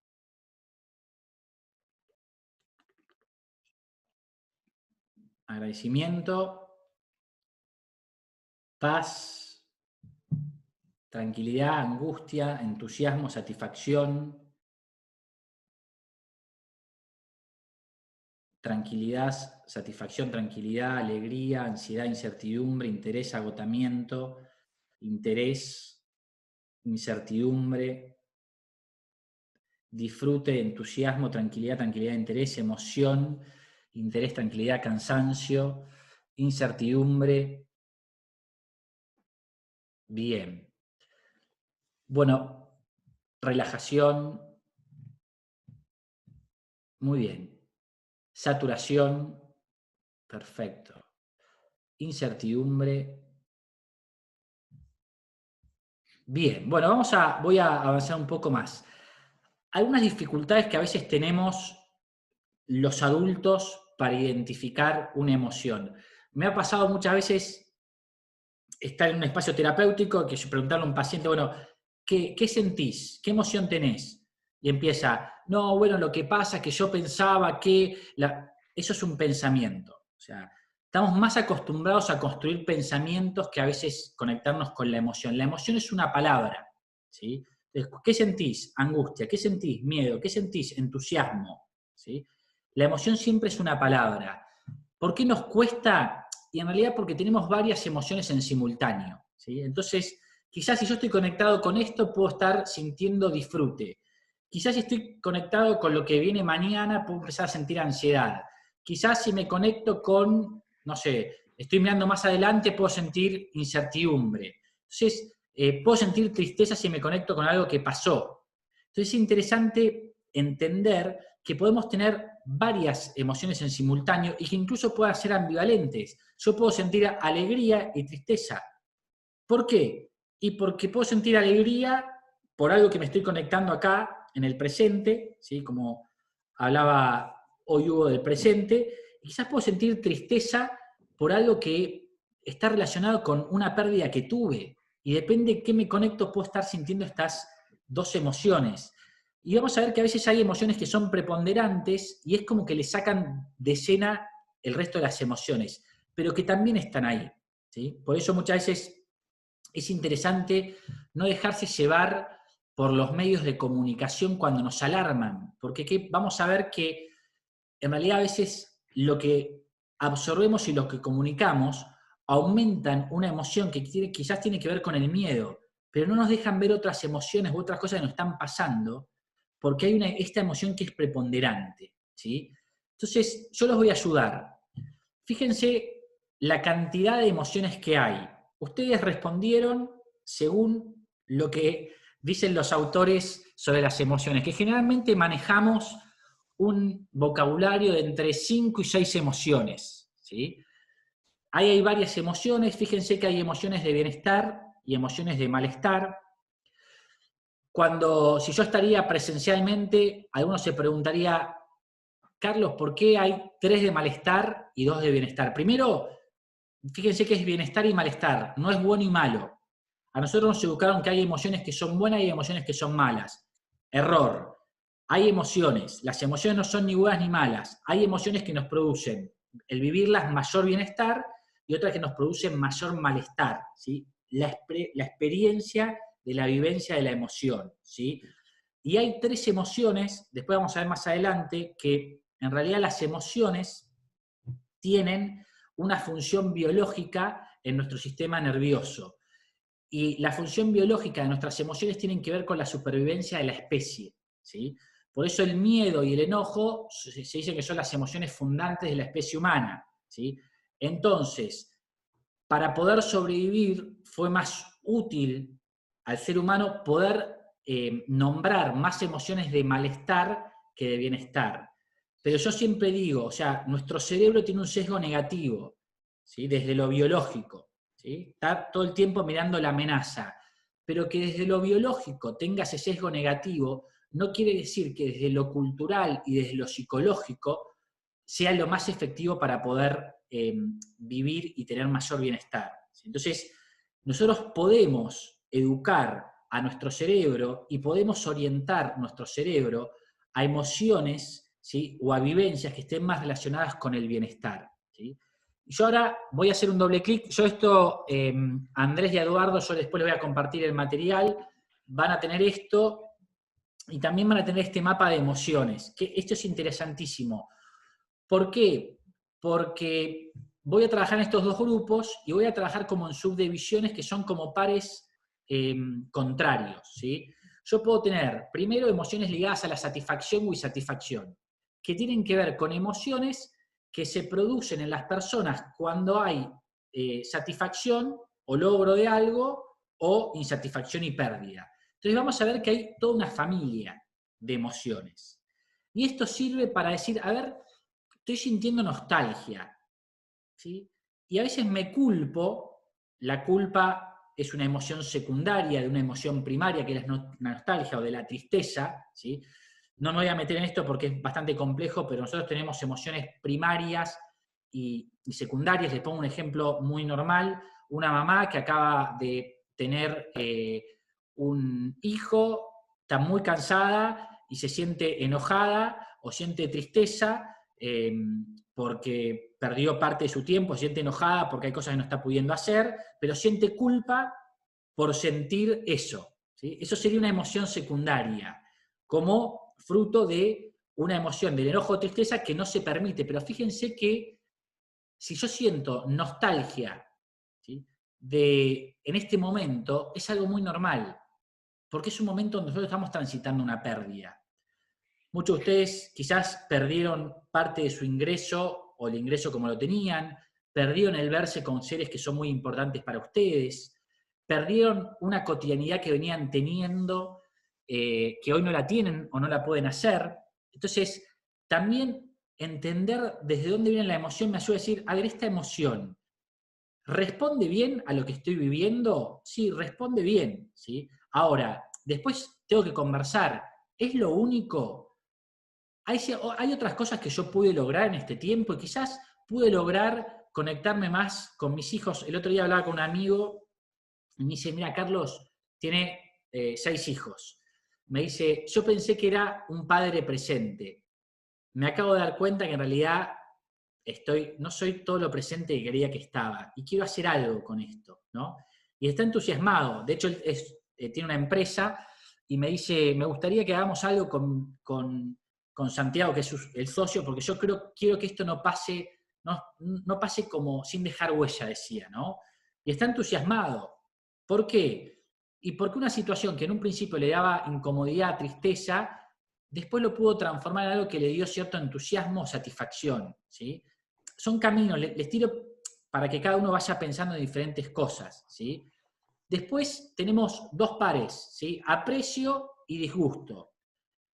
Speaker 3: agradecimiento, paz, tranquilidad, angustia, entusiasmo, satisfacción, tranquilidad, satisfacción, tranquilidad, alegría, ansiedad, incertidumbre, interés, agotamiento, interés, incertidumbre, disfrute, entusiasmo, tranquilidad, tranquilidad, interés, emoción, interés, tranquilidad, cansancio, incertidumbre. Bien. Bueno, relajación. Muy bien. Saturación. Perfecto. Incertidumbre. Bien. Bueno, voy a avanzar un poco más. Algunas dificultades que a veces tenemos los adultos para identificar una emoción. Me ha pasado muchas veces estar en un espacio terapéutico que yo preguntarle a un paciente, bueno, ¿qué sentís? ¿Qué emoción tenés? Y empieza, no, bueno, lo que pasa es que yo pensaba que... Eso es un pensamiento. O sea, estamos más acostumbrados a construir pensamientos que a veces conectarnos con la emoción. La emoción es una palabra, ¿sí? Entonces, ¿qué sentís? Angustia. ¿Qué sentís? Miedo. ¿Qué sentís? Entusiasmo. ¿Sí? La emoción siempre es una palabra. ¿Por qué nos cuesta? Y en realidad porque tenemos varias emociones en simultáneo, ¿sí? Entonces, quizás si yo estoy conectado con esto, puedo estar sintiendo disfrute. Quizás si estoy conectado con lo que viene mañana, puedo empezar a sentir ansiedad. Quizás si me conecto con, no sé, estoy mirando más adelante, puedo sentir incertidumbre. Entonces, puedo sentir tristeza si me conecto con algo que pasó. Entonces es interesante entender que podemos tener varias emociones en simultáneo y que incluso puedan ser ambivalentes. Yo puedo sentir alegría y tristeza. ¿Por qué? Y porque puedo sentir alegría por algo que me estoy conectando acá, en el presente, ¿sí? Como hablaba hoy Hugo del presente, y quizás puedo sentir tristeza por algo que está relacionado con una pérdida que tuve. Y depende de qué me conecto, puedo estar sintiendo estas dos emociones. Y vamos a ver que a veces hay emociones que son preponderantes y es como que le sacan de escena el resto de las emociones, pero que también están ahí, ¿sí? Por eso muchas veces es interesante no dejarse llevar por los medios de comunicación cuando nos alarman, porque vamos a ver que en realidad a veces lo que absorbemos y lo que comunicamos aumentan una emoción que quizás tiene que ver con el miedo, pero no nos dejan ver otras emociones u otras cosas que nos están pasando, porque hay esta emoción que es preponderante, ¿sí? Entonces, yo los voy a ayudar. Fíjense la cantidad de emociones que hay. Ustedes respondieron según lo que dicen los autores sobre las emociones, que generalmente manejamos un vocabulario de entre 5 y 6 emociones, ¿sí? Ahí hay varias emociones, fíjense que hay emociones de bienestar y emociones de malestar. Si yo estaría presencialmente, alguno se preguntaría, Carlos, ¿por qué hay 3 de malestar y 2 de bienestar? Primero, fíjense que es bienestar y malestar, no es bueno y malo. A nosotros nos educaron que hay emociones que son buenas y hay emociones que son malas. Error. Hay emociones. Las emociones no son ni buenas ni malas. Hay emociones que nos producen, el vivirlas, mayor bienestar y otras que nos producen mayor malestar, ¿sí? La experiencia de la vivencia de la emoción, ¿sí? Y hay 3 emociones, después vamos a ver más adelante, que en realidad las emociones tienen una función biológica en nuestro sistema nervioso. Y la función biológica de nuestras emociones tienen que ver con la supervivencia de la especie, ¿sí? Por eso el miedo y el enojo se dice que son las emociones fundantes de la especie humana, ¿sí? Entonces, para poder sobrevivir fue más útil al ser humano poder nombrar más emociones de malestar que de bienestar. Pero yo siempre digo, o sea, nuestro cerebro tiene un sesgo negativo, ¿sí? Desde lo biológico, ¿sí? Está todo el tiempo mirando la amenaza, pero que desde lo biológico tenga ese sesgo negativo no quiere decir que desde lo cultural y desde lo psicológico sea lo más efectivo para poder vivir y tener mayor bienestar. Entonces, nosotros podemos educar a nuestro cerebro y podemos orientar nuestro cerebro a emociones, ¿sí? O a vivencias que estén más relacionadas con el bienestar, ¿sí? Yo ahora voy a hacer un doble clic. Yo esto, Andrés y Eduardo, yo después les voy a compartir el material. Van a tener esto y también van a tener este mapa de emociones, que esto es interesantísimo. ¿Por qué? Porque voy a trabajar en estos dos grupos y voy a trabajar como en subdivisiones que son como pares contrarios, ¿sí? Yo puedo tener, primero, emociones ligadas a la satisfacción o insatisfacción, que tienen que ver con emociones que se producen en las personas cuando hay satisfacción o logro de algo o insatisfacción y pérdida. Entonces vamos a ver que hay toda una familia de emociones. Y esto sirve para decir, a ver, estoy sintiendo nostalgia, ¿sí? Y a veces me culpo, la culpa es una emoción secundaria de una emoción primaria, que es la nostalgia o de la tristeza, ¿sí? No me voy a meter en esto porque es bastante complejo, pero nosotros tenemos emociones primarias y secundarias. Les pongo un ejemplo muy normal. Una mamá que acaba de tener un hijo, está muy cansada y se siente enojada o siente tristeza porque perdió parte de su tiempo, se siente enojada porque hay cosas que no está pudiendo hacer, pero siente culpa por sentir eso, ¿sí? Eso sería una emoción secundaria, como fruto de una emoción del enojo o tristeza que no se permite. Pero fíjense que si yo siento nostalgia, ¿sí?, en este momento, es algo muy normal, porque es un momento donde nosotros estamos transitando una pérdida. Muchos de ustedes quizás perdieron parte de su ingreso o el ingreso como lo tenían, perdieron el verse con seres que son muy importantes para ustedes, perdieron una cotidianidad que venían teniendo, que hoy no la tienen o no la pueden hacer. Entonces, también entender desde dónde viene la emoción me ayuda a decir, a ver, esta emoción, ¿responde bien a lo que estoy viviendo? Sí, responde bien, ¿sí? Ahora, después tengo que conversar. ¿Es lo único? Hay otras cosas que yo pude lograr en este tiempo y quizás pude lograr conectarme más con mis hijos. El otro día hablaba con un amigo y me dice, mira, Carlos tiene 6 hijos. Me dice, yo pensé que era un padre presente. Me acabo de dar cuenta que en realidad no soy todo lo presente que creía que estaba y quiero hacer algo con esto, ¿no? Y está entusiasmado. De hecho, él tiene una empresa y me dice, me gustaría que hagamos algo con Santiago, que es el socio, porque yo quiero que esto no pase como sin dejar huella, decía, ¿no? Y está entusiasmado. ¿Por qué? Y porque una situación que en un principio le daba incomodidad, tristeza, después lo pudo transformar en algo que le dio cierto entusiasmo o satisfacción, ¿sí? Son caminos, les tiro para que cada uno vaya pensando en diferentes cosas, ¿sí? Después tenemos dos pares, ¿sí? Aprecio y disgusto.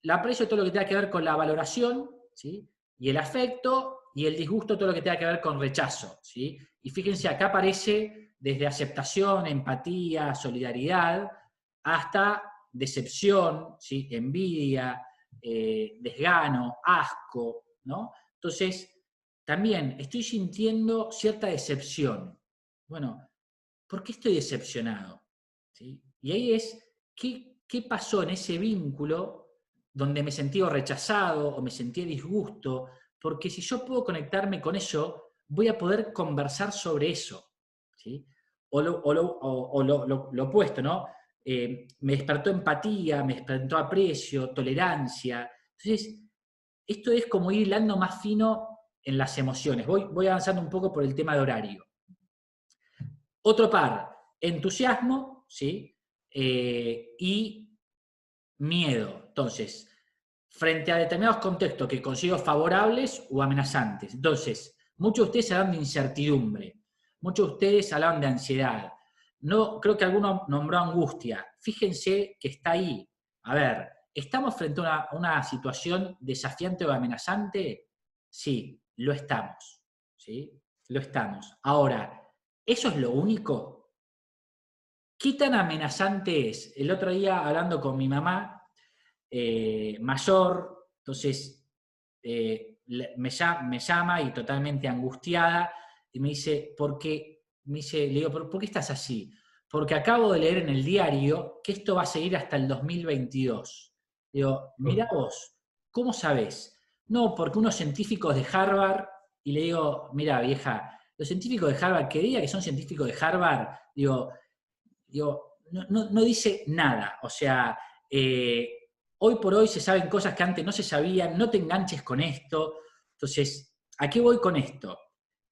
Speaker 3: El aprecio, todo lo que tenga que ver con la valoración, ¿sí?, y el afecto, y el disgusto, todo lo que tenga que ver con rechazo, ¿sí? Y fíjense, acá aparece desde aceptación, empatía, solidaridad, hasta decepción, ¿sí?, envidia, desgano, asco, ¿no? Entonces, también estoy sintiendo cierta decepción. Bueno, ¿por qué estoy decepcionado? ¿Sí? Y ahí es, ¿qué pasó en ese vínculo donde me sentí rechazado o me sentí disgusto? Porque si yo puedo conectarme con eso, voy a poder conversar sobre eso, ¿sí? O lo opuesto, ¿no? Me despertó empatía, me despertó aprecio, tolerancia. Entonces, esto es como ir hilando más fino en las emociones. Voy avanzando un poco por el tema de horario. Otro par, entusiasmo, ¿sí? Y miedo. Entonces, frente a determinados contextos que considero favorables o amenazantes. Entonces, muchos de ustedes hablan de incertidumbre, muchos de ustedes hablan de ansiedad. No, creo que alguno nombró angustia. Fíjense que está ahí. A ver, ¿estamos frente a una situación desafiante o amenazante? Sí, lo estamos. ¿Sí? Lo estamos. Ahora, ¿eso es lo único? ¿Qué tan amenazante es? El otro día, hablando con mi mamá, mayor, entonces me llama y totalmente angustiada y me dice, le digo, ¿por qué estás así? Porque acabo de leer en el diario que esto va a seguir hasta el 2022. Digo, mirá vos, ¿cómo sabés? No, porque unos científicos de Harvard, y le digo, mira vieja, Los científicos de Harvard, que diga que son científicos de Harvard, no dice nada. O sea, hoy por hoy se saben cosas que antes no se sabían, no te enganches con esto. Entonces, ¿a qué voy con esto?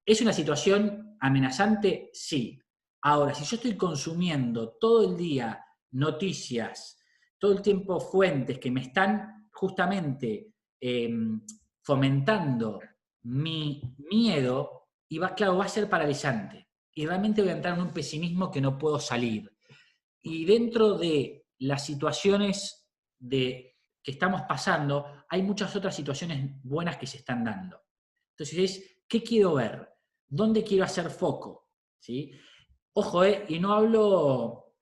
Speaker 3: ¿Es una situación amenazante? Sí. Ahora, si yo estoy consumiendo todo el día noticias, todo el tiempo fuentes que me están justamente fomentando mi miedo, y claro, va a ser paralizante. Y realmente voy a entrar en un pesimismo que no puedo salir. Y dentro de las situaciones que estamos pasando, hay muchas otras situaciones buenas que se están dando. Entonces, ¿qué quiero ver? ¿Dónde quiero hacer foco? ¿Sí? Ojo, y no hablo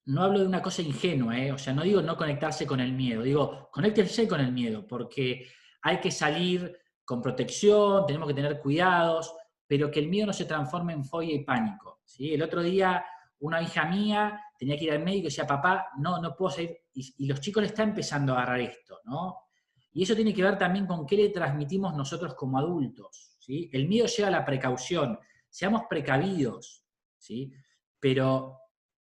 Speaker 3: de una cosa ingenua, o sea, no digo no conectarse con el miedo, digo, conéctense con el miedo, porque hay que salir con protección, tenemos que tener cuidados, pero que el miedo no se transforme en fobia y pánico, ¿sí? El otro día, una hija mía tenía que ir al médico y decía, papá, no puedo salir, y los chicos le están empezando a agarrar esto, ¿no? Y eso tiene que ver también con qué le transmitimos nosotros como adultos, ¿sí? El miedo lleva a la precaución, seamos precavidos, ¿sí? Pero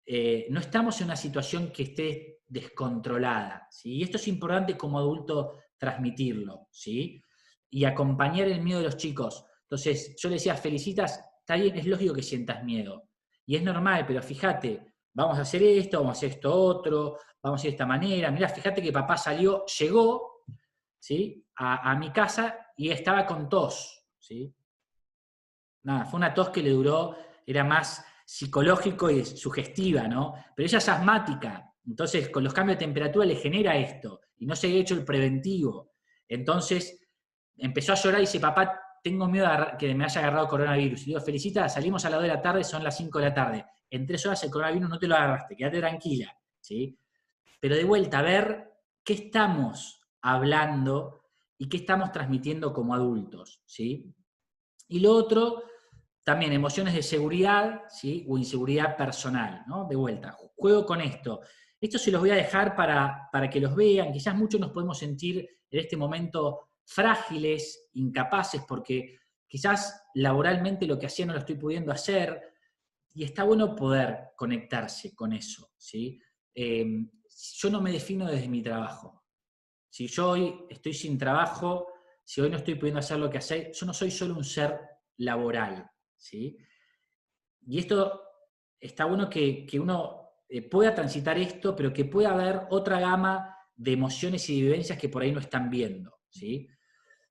Speaker 3: no estamos en una situación que esté descontrolada, ¿sí? Y esto es importante como adulto transmitirlo, ¿sí? Y acompañar el miedo de los chicos. Entonces, yo le decía, felicitas, está bien, es lógico que sientas miedo. Y es normal, pero fíjate, vamos a hacer esto, vamos a hacer esto otro, vamos a hacer de esta manera. Mirá, fíjate que papá llegó, ¿sí? a mi casa y estaba con tos, ¿sí? Nada, fue una tos que le duró, era más psicológico y sugestiva, ¿no? Pero ella es asmática, entonces con los cambios de temperatura le genera esto, y no se ha hecho el preventivo. Entonces empezó a llorar y dice, papá, tengo miedo de que me haya agarrado coronavirus. Y digo, felicita, salimos a las 2 de la tarde, son las 5 de la tarde. En 3 horas el coronavirus no te lo agarraste, quédate tranquila, ¿sí? Pero de vuelta, a ver qué estamos hablando y qué estamos transmitiendo como adultos, ¿sí? Y lo otro, también emociones de seguridad, ¿sí? O inseguridad personal, ¿no? De vuelta, juego con esto. Esto se los voy a dejar para que los vean. Quizás muchos nos podemos sentir en este momento frágiles, incapaces, porque quizás laboralmente lo que hacía no lo estoy pudiendo hacer, y está bueno poder conectarse con eso, ¿sí? Yo no me defino desde mi trabajo. Si yo hoy estoy sin trabajo, si hoy no estoy pudiendo hacer lo que hacer, yo no soy solo un ser laboral, ¿sí? Y esto está bueno que uno pueda transitar esto, pero que pueda haber otra gama de emociones y de vivencias que por ahí no están viendo, ¿sí?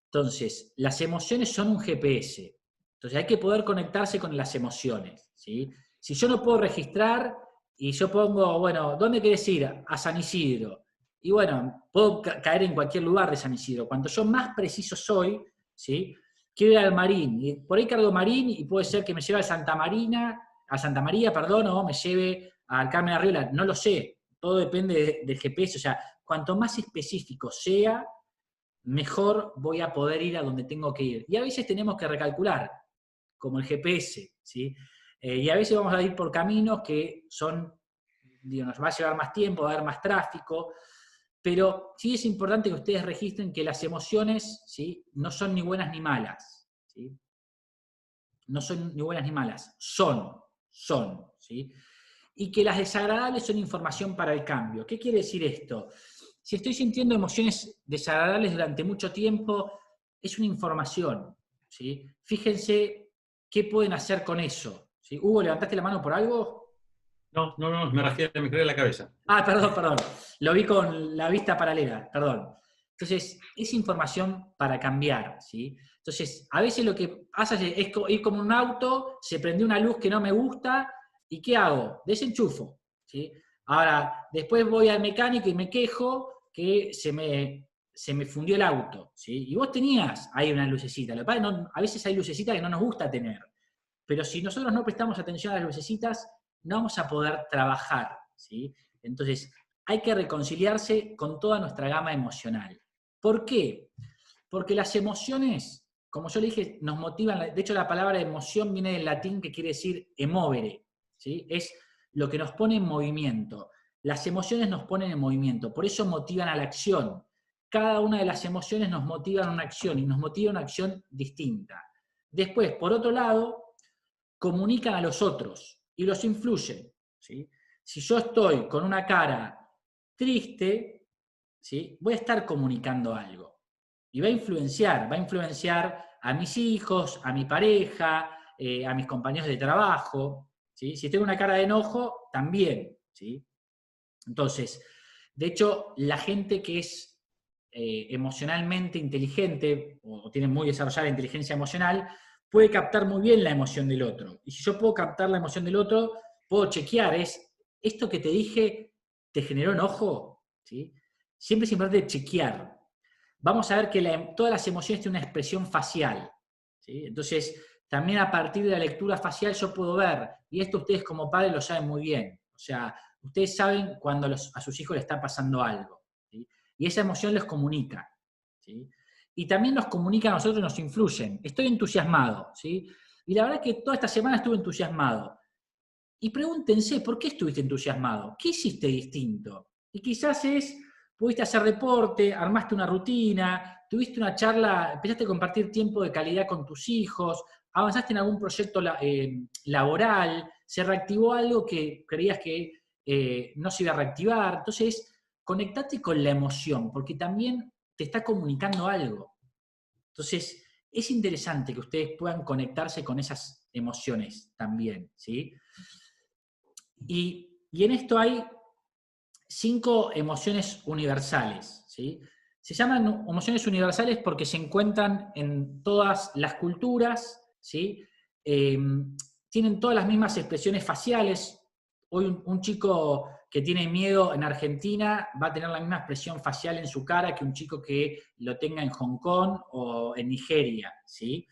Speaker 3: Entonces, las emociones son un GPS. Entonces hay que poder conectarse con las emociones, ¿sí? Si yo no puedo registrar y yo pongo, bueno, ¿dónde querés ir? A San Isidro. Y bueno, puedo caer en cualquier lugar de San Isidro. Cuanto yo más preciso soy, ¿sí? Quiero ir al Marín. Y por ahí cargo Marín y puede ser que me lleve a Santa María, perdón, o me lleve al Carmen Arriola. No lo sé. Todo depende del GPS. O sea, cuanto más específico sea, mejor voy a poder ir a donde tengo que ir. Y a veces tenemos que recalcular, como el GPS, ¿sí? Y a veces vamos a ir por caminos que son, digo, nos va a llevar más tiempo, va a haber más tráfico, pero sí es importante que ustedes registren que las emociones, ¿sí? No son ni buenas ni malas, ¿sí? No son ni buenas ni malas, son, ¿sí? Y que las desagradables son información para el cambio. ¿Qué quiere decir esto? Si estoy sintiendo emociones desagradables durante mucho tiempo, es una información, ¿sí? Fíjense qué pueden hacer con eso, ¿sí? Hugo, ¿levantaste la mano por algo?
Speaker 2: No, me rajé la cabeza.
Speaker 3: Ah, perdón. Lo vi con la vista paralela, perdón. Entonces, es información para cambiar, ¿sí? Entonces, a veces lo que pasa es ir como un auto, se prendió una luz que no me gusta, ¿y qué hago? Desenchufo, ¿sí? Ahora, después voy al mecánico y me quejo que se me fundió el auto, ¿sí? Y vos tenías ahí una lucecita. Lo que pasa es que a veces hay lucecitas que no nos gusta tener. Pero si nosotros no prestamos atención a las lucecitas, no vamos a poder trabajar, ¿sí? Entonces, hay que reconciliarse con toda nuestra gama emocional. ¿Por qué? Porque las emociones, como yo le dije, nos motivan. De hecho, la palabra emoción viene del latín que quiere decir emovere, ¿sí? Es lo que nos pone en movimiento. Las emociones nos ponen en movimiento, por eso motivan a la acción. Cada una de las emociones nos motiva a una acción y nos motiva a una acción distinta. Después, por otro lado, comunican a los otros y los influyen, ¿sí? Si yo estoy con una cara triste, ¿sí? Voy a estar comunicando algo. Y va a influenciar a mis hijos, a mi pareja, a mis compañeros de trabajo, ¿sí? Si tengo una cara de enojo, también, ¿sí? Entonces, de hecho, la gente que es emocionalmente inteligente o tiene muy desarrollada la inteligencia emocional, puede captar muy bien la emoción del otro. Y si yo puedo captar la emoción del otro, puedo chequear, ¿esto que te dije te generó enojo? ¿Sí? Siempre es importante chequear. Vamos a ver que todas las emociones tienen una expresión facial, ¿sí? Entonces, también a partir de la lectura facial yo puedo ver, y esto ustedes como padres lo saben muy bien, o sea, ustedes saben cuando a sus hijos les está pasando algo, ¿sí? Y esa emoción les comunica, ¿sí? Y también nos comunica a nosotros y nos influyen. Estoy entusiasmado, ¿sí? Y la verdad que toda esta semana estuve entusiasmado. Y pregúntense, ¿por qué estuviste entusiasmado? ¿Qué hiciste distinto? Y quizás pudiste hacer deporte, armaste una rutina, tuviste una charla, empezaste a compartir tiempo de calidad con tus hijos, avanzaste en algún proyecto laboral, se reactivó algo que creías que no se iba a reactivar. Entonces, conectate con la emoción, porque también te está comunicando algo. Entonces, es interesante que ustedes puedan conectarse con esas emociones también, ¿sí? Y en esto hay 5 emociones universales, ¿sí? Se llaman emociones universales porque se encuentran en todas las culturas, ¿sí? Tienen todas las mismas expresiones faciales. Hoy un chico que tiene miedo en Argentina va a tener la misma expresión facial en su cara que un chico que lo tenga en Hong Kong o en Nigeria, ¿sí?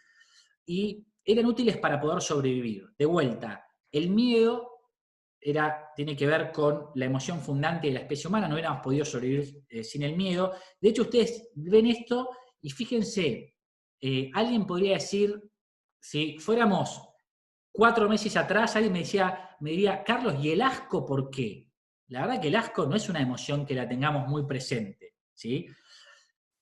Speaker 3: Y eran útiles para poder sobrevivir. De vuelta, el miedo tiene que ver con la emoción fundante de la especie humana, no hubiéramos podido sobrevivir sin el miedo. De hecho, ustedes ven esto y fíjense, alguien podría decir, si fuéramos 4 meses atrás, alguien me diría, Carlos, ¿y el asco por qué? La verdad que el asco no es una emoción que la tengamos muy presente, ¿sí?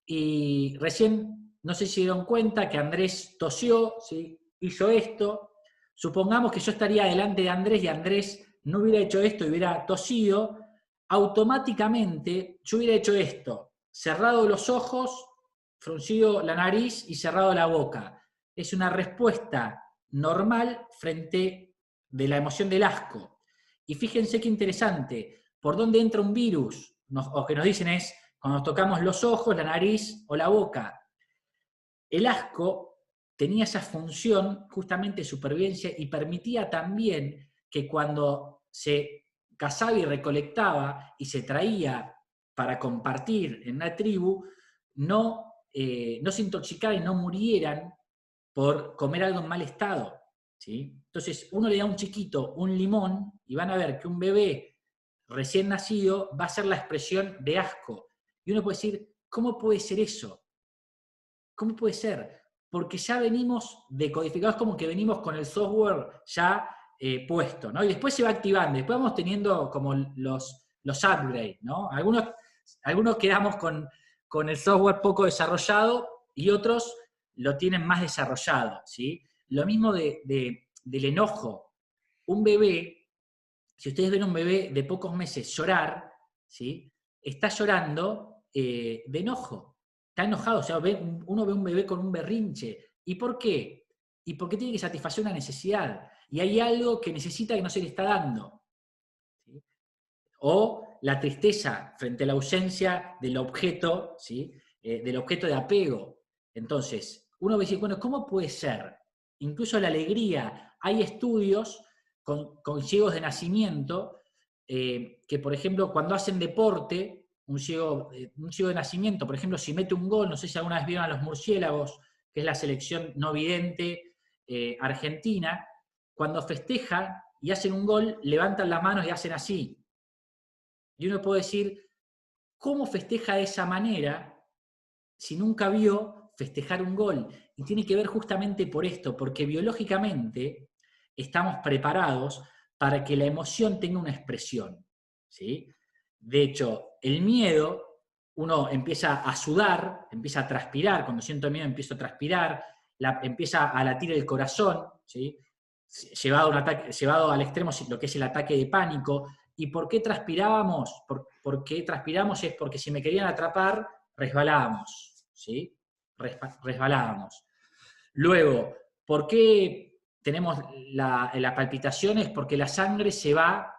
Speaker 3: Y recién, no sé si se dieron cuenta que Andrés tosió, ¿sí? Hizo esto. Supongamos que yo estaría delante de Andrés y Andrés no hubiera hecho esto y hubiera tosido, automáticamente yo hubiera hecho esto, cerrado los ojos, fruncido la nariz y cerrado la boca. Es una respuesta normal frente de la emoción del asco. Y fíjense qué interesante, por dónde entra un virus, o que nos dicen es cuando nos tocamos los ojos, la nariz o la boca. El asco tenía esa función justamente de supervivencia y permitía también que cuando se cazaba y recolectaba y se traía para compartir en una tribu, no se intoxicaran y no murieran por comer algo en mal estado, ¿sí? Entonces, uno le da a un chiquito un limón y van a ver que un bebé recién nacido va a ser la expresión de asco. Y uno puede decir, ¿cómo puede ser eso? ¿Cómo puede ser? Porque ya venimos decodificados, como que venimos con el software ya puesto, ¿no? Y después se va activando, después vamos teniendo como los upgrades, ¿no? Algunos quedamos con el software poco desarrollado y otros lo tienen más desarrollado, ¿sí? Lo mismo del enojo. Un bebé, si ustedes ven a un bebé de pocos meses llorar, ¿sí? Está llorando de enojo. Está enojado, o sea, uno ve un bebé con un berrinche. ¿Y por qué? Y porque tiene que satisfacer una necesidad. Y hay algo que necesita que no se le está dando. ¿Sí? O la tristeza frente a la ausencia del objeto, ¿sí? Del objeto de apego. Entonces, uno ve y dice, bueno, ¿cómo puede ser? Incluso la alegría. Hay estudios con ciegos de nacimiento que, por ejemplo, cuando hacen deporte, un ciego de nacimiento, por ejemplo, si mete un gol, no sé si alguna vez vieron a los murciélagos, que es la selección no vidente argentina, cuando festejan y hacen un gol, levantan las manos y hacen así. Y uno puede decir, ¿cómo festeja de esa manera si nunca vio festejar un gol? Y tiene que ver justamente por esto, porque biológicamente estamos preparados para que la emoción tenga una expresión, ¿sí? De hecho, el miedo, uno empieza a sudar, empieza a transpirar, cuando siento miedo empiezo a transpirar, empieza a latir el corazón, ¿sí? llevado al extremo lo que es el ataque de pánico. ¿Y por qué transpirábamos? ¿Por qué transpiramos? Es porque si me querían atrapar, resbalábamos, ¿sí? Resbalábamos. Luego, ¿por qué tenemos las palpitaciones? Porque la sangre se va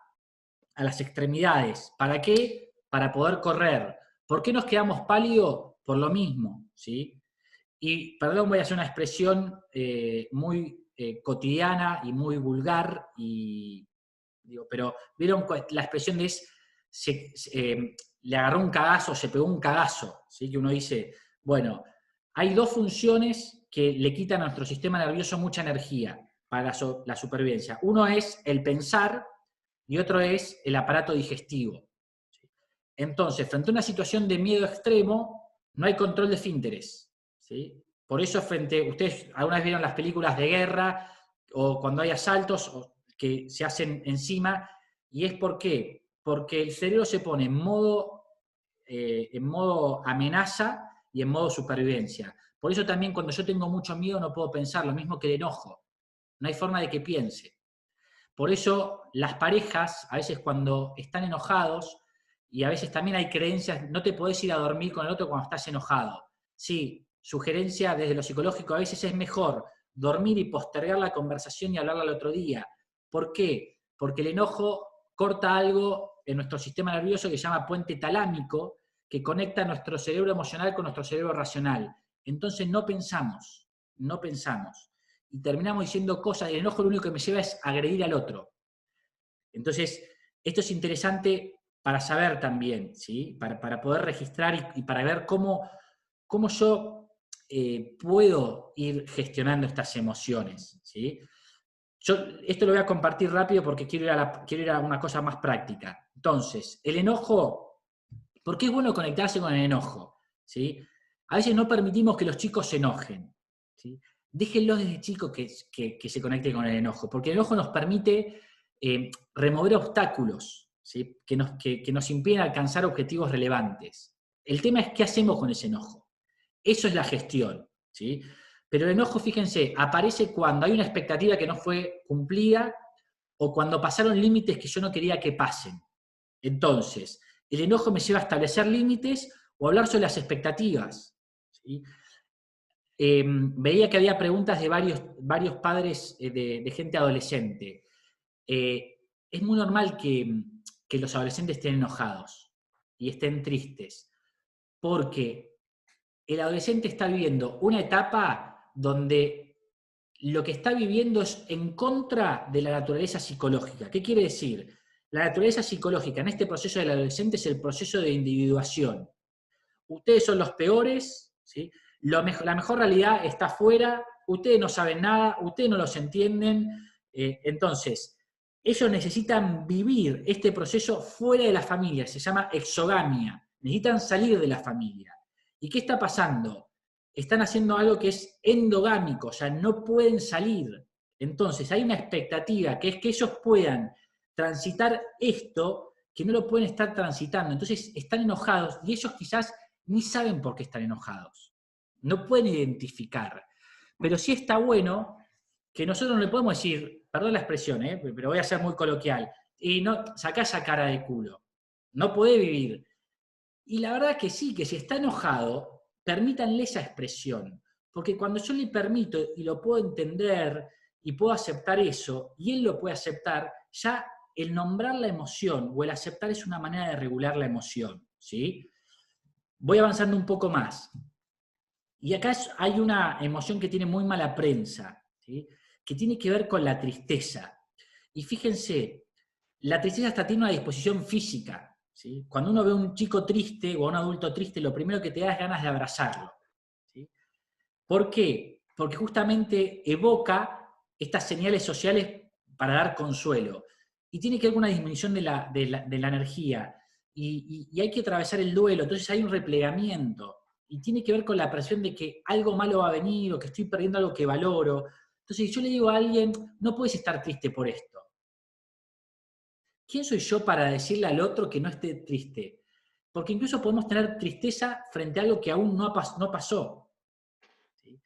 Speaker 3: a las extremidades. ¿Para qué? Para poder correr. ¿Por qué nos quedamos pálidos? Por lo mismo, ¿sí? Y, perdón, voy a hacer una expresión muy cotidiana y muy vulgar, pero ¿vieron la expresión de le agarró un cagazo, se pegó un cagazo? ¿Sí? Que uno dice, bueno, hay dos funciones que le quitan a nuestro sistema nervioso mucha energía para la supervivencia. Uno es el pensar y otro es el aparato digestivo. Entonces, frente a una situación de miedo extremo, no hay control de esfínteres, ¿sí? Por eso, ustedes alguna vez vieron las películas de guerra o cuando hay asaltos que se hacen encima, y es ¿por qué? Porque el cerebro se pone en modo amenaza y en modo supervivencia. Por eso también cuando yo tengo mucho miedo no puedo pensar, lo mismo que el enojo. No hay forma de que piense. Por eso las parejas, a veces cuando están enojados, y a veces también hay creencias, no te podés ir a dormir con el otro cuando estás enojado. Sí, sugerencia desde lo psicológico, a veces es mejor dormir y postergar la conversación y hablarla al otro día. ¿Por qué? Porque el enojo corta algo en nuestro sistema nervioso que se llama puente talámico, que conecta nuestro cerebro emocional con nuestro cerebro racional. Entonces no pensamos. Y terminamos diciendo cosas, y el enojo lo único que me lleva es agredir al otro. Entonces, esto es interesante para saber también, ¿sí? Para poder registrar y para ver cómo yo puedo ir gestionando estas emociones, ¿sí? Yo esto lo voy a compartir rápido porque quiero ir a una cosa más práctica. Entonces, el enojo, ¿por qué es bueno conectarse con el enojo? ¿Sí? A veces no permitimos que los chicos se enojen, ¿sí? Déjenlos desde chicos que se conecten con el enojo, porque el enojo nos permite remover obstáculos, ¿sí? que nos impiden alcanzar objetivos relevantes. El tema es qué hacemos con ese enojo. Eso es la gestión, ¿sí? Pero el enojo, fíjense, aparece cuando hay una expectativa que no fue cumplida o cuando pasaron límites que yo no quería que pasen. Entonces, el enojo me lleva a establecer límites o a hablar sobre las expectativas, ¿sí? Veía que había preguntas de varios padres de gente adolescente. Es muy normal que los adolescentes estén enojados y estén tristes, porque el adolescente está viviendo una etapa donde lo que está viviendo es en contra de la naturaleza psicológica. ¿Qué quiere decir? La naturaleza psicológica en este proceso del adolescente es el proceso de individuación. Ustedes son los peores, ¿sí? La mejor realidad está afuera, ustedes no saben nada, ustedes no los entienden. Entonces, ellos necesitan vivir este proceso fuera de la familia, se llama exogamia, necesitan salir de la familia. ¿Y qué está pasando? Están haciendo algo que es endogámico, o sea, no pueden salir. Entonces, hay una expectativa que es que ellos puedan transitar esto, que no lo pueden estar transitando. Entonces, están enojados y ellos quizás ni saben por qué están enojados. No pueden identificar. Pero sí está bueno que nosotros no le podemos decir, perdón la expresión, pero voy a ser muy coloquial, y no, sacá esa cara de culo. No podés vivir. Y la verdad que sí, que si está enojado, permítanle esa expresión. Porque cuando yo le permito y lo puedo entender y puedo aceptar eso, y él lo puede aceptar, ya el nombrar la emoción o el aceptar es una manera de regular la emoción, ¿sí? Voy avanzando un poco más. Y acá hay una emoción que tiene muy mala prensa, ¿sí? Que tiene que ver con la tristeza. Y fíjense, la tristeza hasta tiene una disposición física, ¿sí? Cuando uno ve a un chico triste o a un adulto triste, lo primero que te da es ganas de abrazarlo, ¿sí? ¿Por qué? Porque justamente evoca estas señales sociales para dar consuelo. Y tiene que ver con una disminución de la energía. Y hay que atravesar el duelo, entonces hay un replegamiento. Y tiene que ver con la presión de que algo malo va a venir o que estoy perdiendo algo que valoro. Entonces, yo le digo a alguien, no puedes estar triste por esto. ¿Quién soy yo para decirle al otro que no esté triste? Porque incluso podemos tener tristeza frente a algo que aún no pasó. ¿Sí?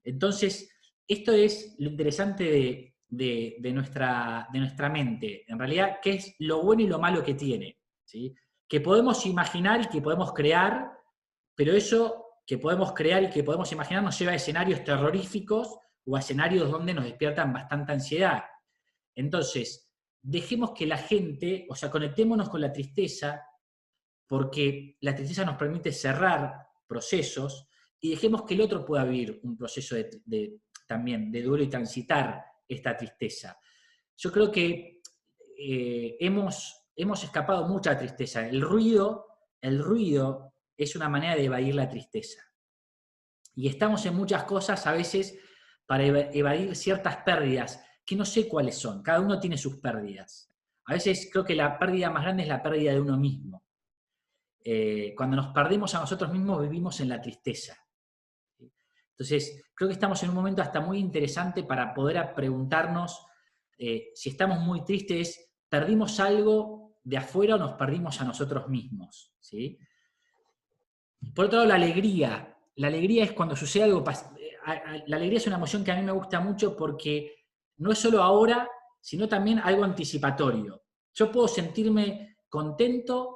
Speaker 3: Entonces, esto es lo interesante de nuestra mente. En realidad, ¿qué es lo bueno y lo malo que tiene? ¿Sí? Que podemos imaginar y que podemos crear, pero eso que podemos crear y que podemos imaginar nos lleva a escenarios terroríficos o a escenarios donde nos despiertan bastante ansiedad. Entonces, dejemos que la gente, o sea, conectémonos con la tristeza, porque la tristeza nos permite cerrar procesos, y dejemos que el otro pueda vivir un proceso también de duelo y transitar esta tristeza. Yo creo que hemos escapado mucha tristeza. El ruido es una manera de evadir la tristeza. Y estamos en muchas cosas a veces para evadir ciertas pérdidas, que no sé cuáles son. Cada uno tiene sus pérdidas. A veces creo que la pérdida más grande es la pérdida de uno mismo. Cuando nos perdemos a nosotros mismos, vivimos en la tristeza. Entonces, creo que estamos en un momento hasta muy interesante para poder preguntarnos si estamos muy tristes, ¿perdimos algo de afuera o nos perdimos a nosotros mismos? ¿Sí? Por otro lado, la alegría. La alegría es cuando sucede algo. La alegría es una emoción que a mí me gusta mucho porque no es solo ahora, sino también algo anticipatorio. Yo puedo sentirme contento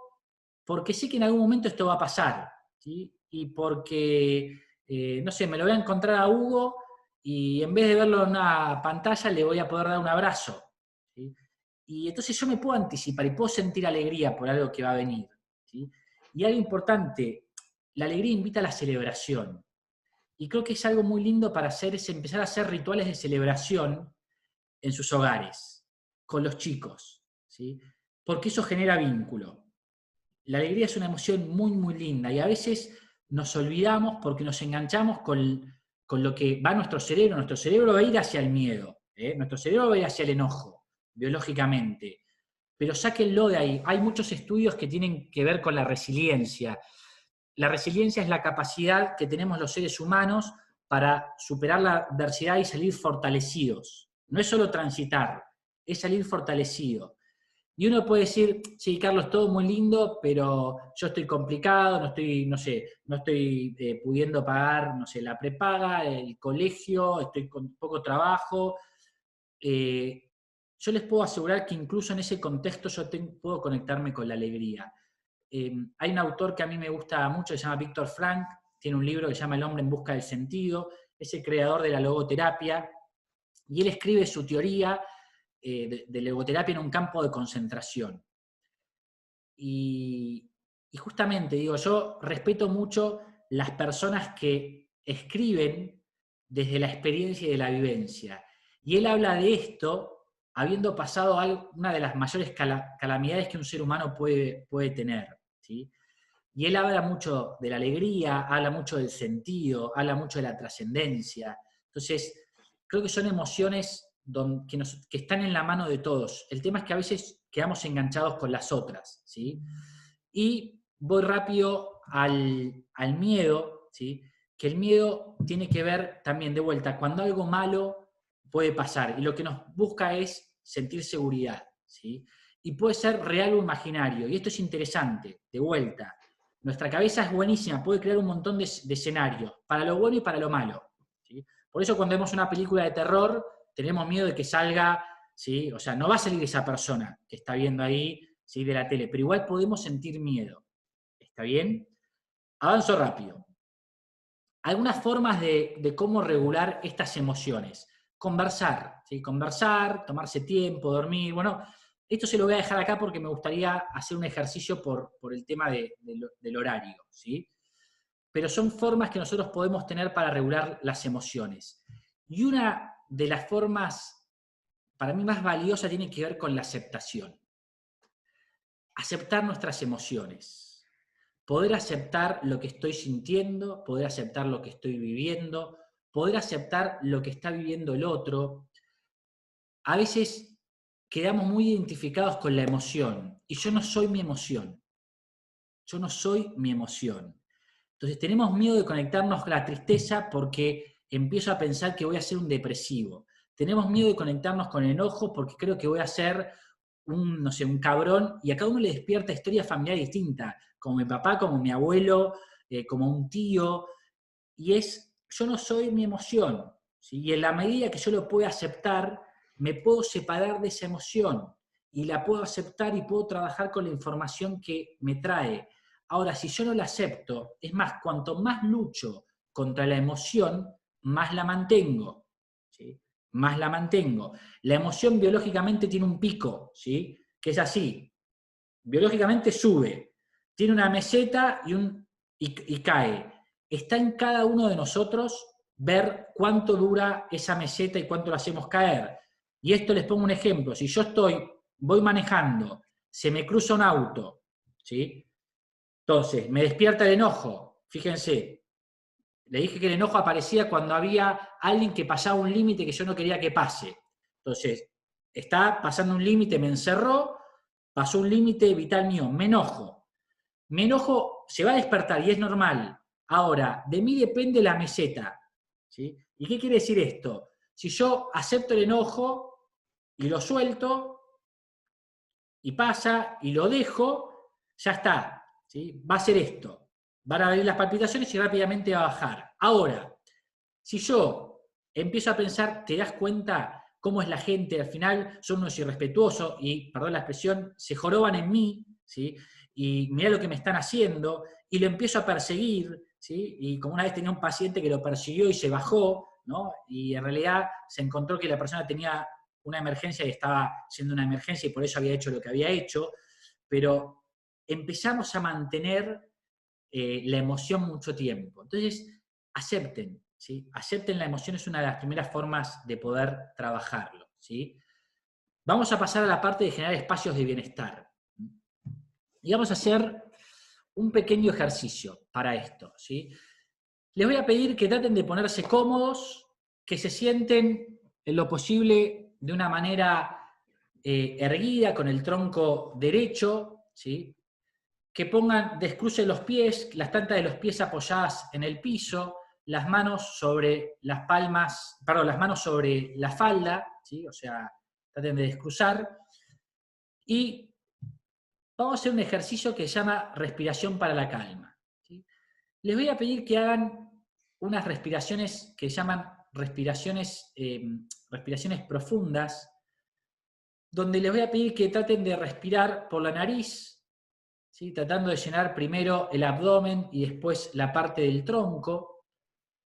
Speaker 3: porque sé que en algún momento esto va a pasar, ¿sí? Y porque, no sé, me lo voy a encontrar a Hugo y en vez de verlo en una pantalla le voy a poder dar un abrazo, ¿sí? Y entonces yo me puedo anticipar y puedo sentir alegría por algo que va a venir, ¿sí? Y algo importante, la alegría invita a la celebración. Y creo que es algo muy lindo para hacer, es empezar a hacer rituales de celebración en sus hogares, con los chicos, ¿sí? Porque eso genera vínculo. La alegría es una emoción muy, muy linda y a veces nos olvidamos porque nos enganchamos con lo que va a nuestro cerebro. Nuestro cerebro va a ir hacia el miedo, nuestro cerebro va a ir hacia el enojo, biológicamente. Pero sáquenlo de ahí. Hay muchos estudios que tienen que ver con la resiliencia. La resiliencia es la capacidad que tenemos los seres humanos para superar la adversidad y salir fortalecidos. No es solo transitar, es salir fortalecido. Y uno puede decir, sí, Carlos, todo muy lindo, pero yo estoy complicado, no estoy pudiendo pagar, la prepaga, el colegio, estoy con poco trabajo. Yo les puedo asegurar que incluso en ese contexto yo puedo conectarme con la alegría. Hay un autor que a mí me gusta mucho, se llama Viktor Frankl, tiene un libro que se llama El hombre en busca del sentido, es el creador de la logoterapia, y él escribe su teoría de logoterapia en un campo de concentración. Y justamente, digo, yo respeto mucho las personas que escriben desde la experiencia y de la vivencia. Y él habla de esto habiendo pasado una de las mayores calamidades que un ser humano puede tener, ¿sí? Y él habla mucho de la alegría, habla mucho del sentido, habla mucho de la trascendencia. Entonces, creo que son emociones que están en la mano de todos. El tema es que a veces quedamos enganchados con las otras, ¿sí? Y voy rápido al miedo, ¿sí? Que el miedo tiene que ver también, de vuelta, cuando algo malo puede pasar, y lo que nos busca es sentir seguridad, ¿sí? Y puede ser real o imaginario, y esto es interesante, de vuelta. Nuestra cabeza es buenísima, puede crear un montón de escenarios, para lo bueno y para lo malo, ¿sí? Por eso cuando vemos una película de terror, tenemos miedo de que salga, ¿sí? O sea, no va a salir esa persona que está viendo ahí, ¿sí? De la tele, pero igual podemos sentir miedo. ¿Está bien? Avanzo rápido. Algunas formas de cómo regular estas emociones. Conversar, ¿sí? Conversar, tomarse tiempo, dormir. Bueno, esto se lo voy a dejar acá porque me gustaría hacer un ejercicio por el tema del horario, ¿sí? Pero son formas que nosotros podemos tener para regular las emociones. Y una de las formas, para mí más valiosa, tiene que ver con la aceptación. Aceptar nuestras emociones. Poder aceptar lo que estoy sintiendo, poder aceptar lo que estoy viviendo, poder aceptar lo que está viviendo el otro. A veces quedamos muy identificados con la emoción, y yo no soy mi emoción. Yo no soy mi emoción. Entonces tenemos miedo de conectarnos con la tristeza porque empiezo a pensar que voy a ser un depresivo. Tenemos miedo de conectarnos con el enojo porque creo que voy a ser un cabrón, y a cada uno le despierta historias familiares distintas, como mi papá, como mi abuelo, como un tío, y yo no soy mi emoción, ¿sí? Y en la medida que yo lo pueda aceptar, me puedo separar de esa emoción y la puedo aceptar y puedo trabajar con la información que me trae. Ahora, si yo no la acepto, es más, cuanto más lucho contra la emoción, más la mantengo, ¿sí? Más la mantengo. La emoción biológicamente tiene un pico, ¿sí? Que es así. Biológicamente sube, tiene una meseta y cae. Está en cada uno de nosotros ver cuánto dura esa meseta y cuánto la hacemos caer. Y esto les pongo un ejemplo. Si yo voy manejando, se me cruza un auto, ¿sí? Entonces, me despierta el enojo. Fíjense, le dije que el enojo aparecía cuando había alguien que pasaba un límite que yo no quería que pase. Entonces, está pasando un límite, me encerró, pasó un límite vital mío, me enojo. Me enojo, se va a despertar y es normal. Ahora, de mí depende la meseta, ¿sí? ¿Y qué quiere decir esto? Si yo acepto el enojo y lo suelto y pasa y lo dejo, ya está, ¿sí? Va a ser esto. Van a venir las palpitaciones y rápidamente va a bajar. Ahora, si yo empiezo a pensar, te das cuenta cómo es la gente, al final son unos irrespetuosos y, perdón la expresión, se joroban en mí, ¿sí? Y mira lo que me están haciendo, y lo empiezo a perseguir, ¿sí? Y como una vez tenía un paciente que lo persiguió y se bajó, ¿no? Y en realidad se encontró que la persona tenía una emergencia y estaba siendo una emergencia y por eso había hecho lo que había hecho, pero empezamos a mantener la emoción mucho tiempo. Entonces, acepten, ¿sí? Acepten la emoción, es una de las primeras formas de poder trabajarlo, ¿sí? Vamos a pasar a la parte de generar espacios de bienestar. Y vamos a hacer un pequeño ejercicio para esto, ¿sí? Les voy a pedir que traten de ponerse cómodos, que se sienten en lo posible de una manera erguida, con el tronco derecho, ¿sí? Que pongan, descrucen los pies, las plantas de los pies apoyadas en el piso, las manos sobre las palmas, perdón, las manos sobre la falda, ¿sí? O sea, traten de descruzar. Y vamos a hacer un ejercicio que se llama respiración para la calma, ¿sí? Les voy a pedir que hagan unas respiraciones que se llaman respiraciones profundas, donde les voy a pedir que traten de respirar por la nariz, ¿sí? Tratando de llenar primero el abdomen y después la parte del tronco,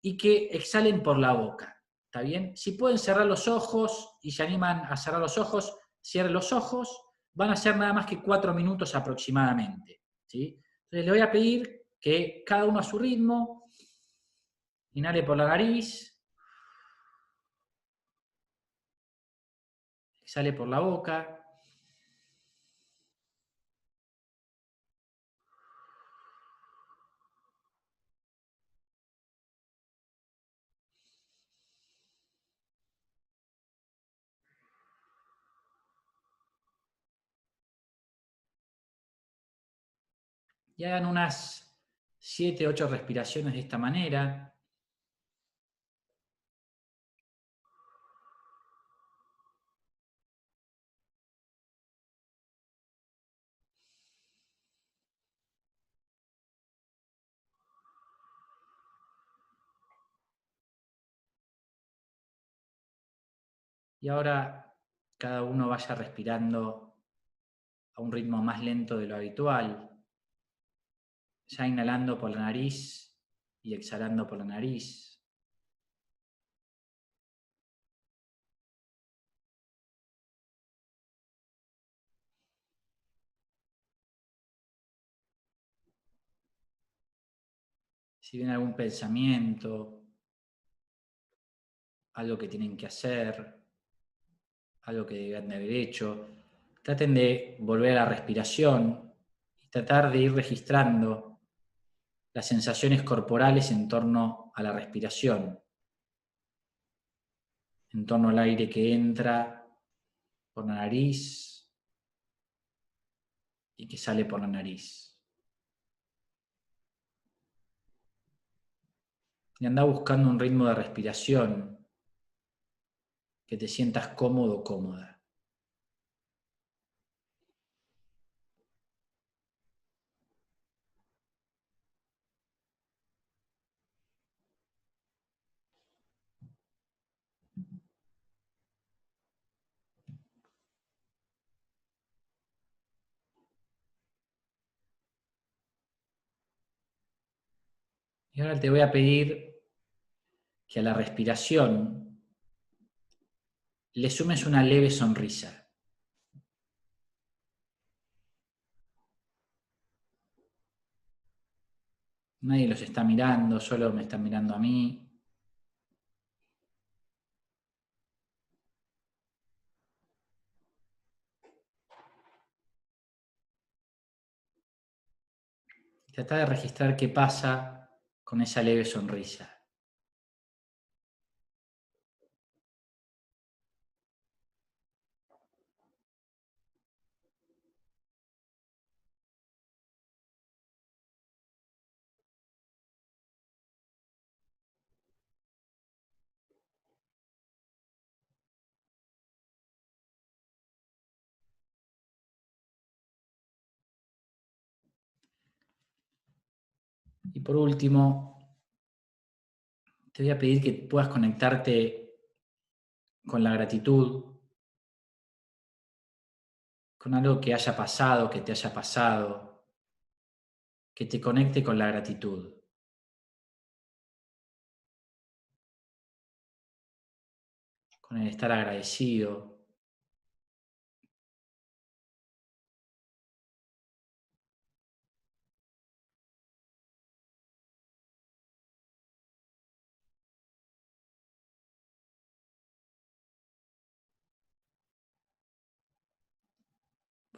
Speaker 3: y que exhalen por la boca. ¿Está bien? Si pueden cerrar los ojos y se animan a cerrar los ojos, cierren los ojos. Van a ser nada más que 4 minutos aproximadamente, ¿sí? Entonces les voy a pedir que cada uno a su ritmo, inhale por la nariz, exhale por la boca. Y hagan unas 7, 8 respiraciones de esta manera. Y ahora cada uno vaya respirando a un ritmo más lento de lo habitual, ya inhalando por la nariz y exhalando por la nariz. Si viene algún pensamiento, algo que tienen que hacer, algo que deben de haber hecho, traten de volver a la respiración y tratar de ir registrando las sensaciones corporales en torno a la respiración, en torno al aire que entra por la nariz y que sale por la nariz. Y anda buscando un ritmo de respiración que te sientas cómodo o cómoda. Y ahora te voy a pedir que a la respiración le sumes una leve sonrisa. Nadie los está mirando, solo me están mirando a mí. Trata de registrar qué pasa con esa leve sonrisa. Y por último, te voy a pedir que puedas conectarte con la gratitud, con algo que haya pasado, que te haya pasado, que te conecte con la gratitud. Con el estar agradecido.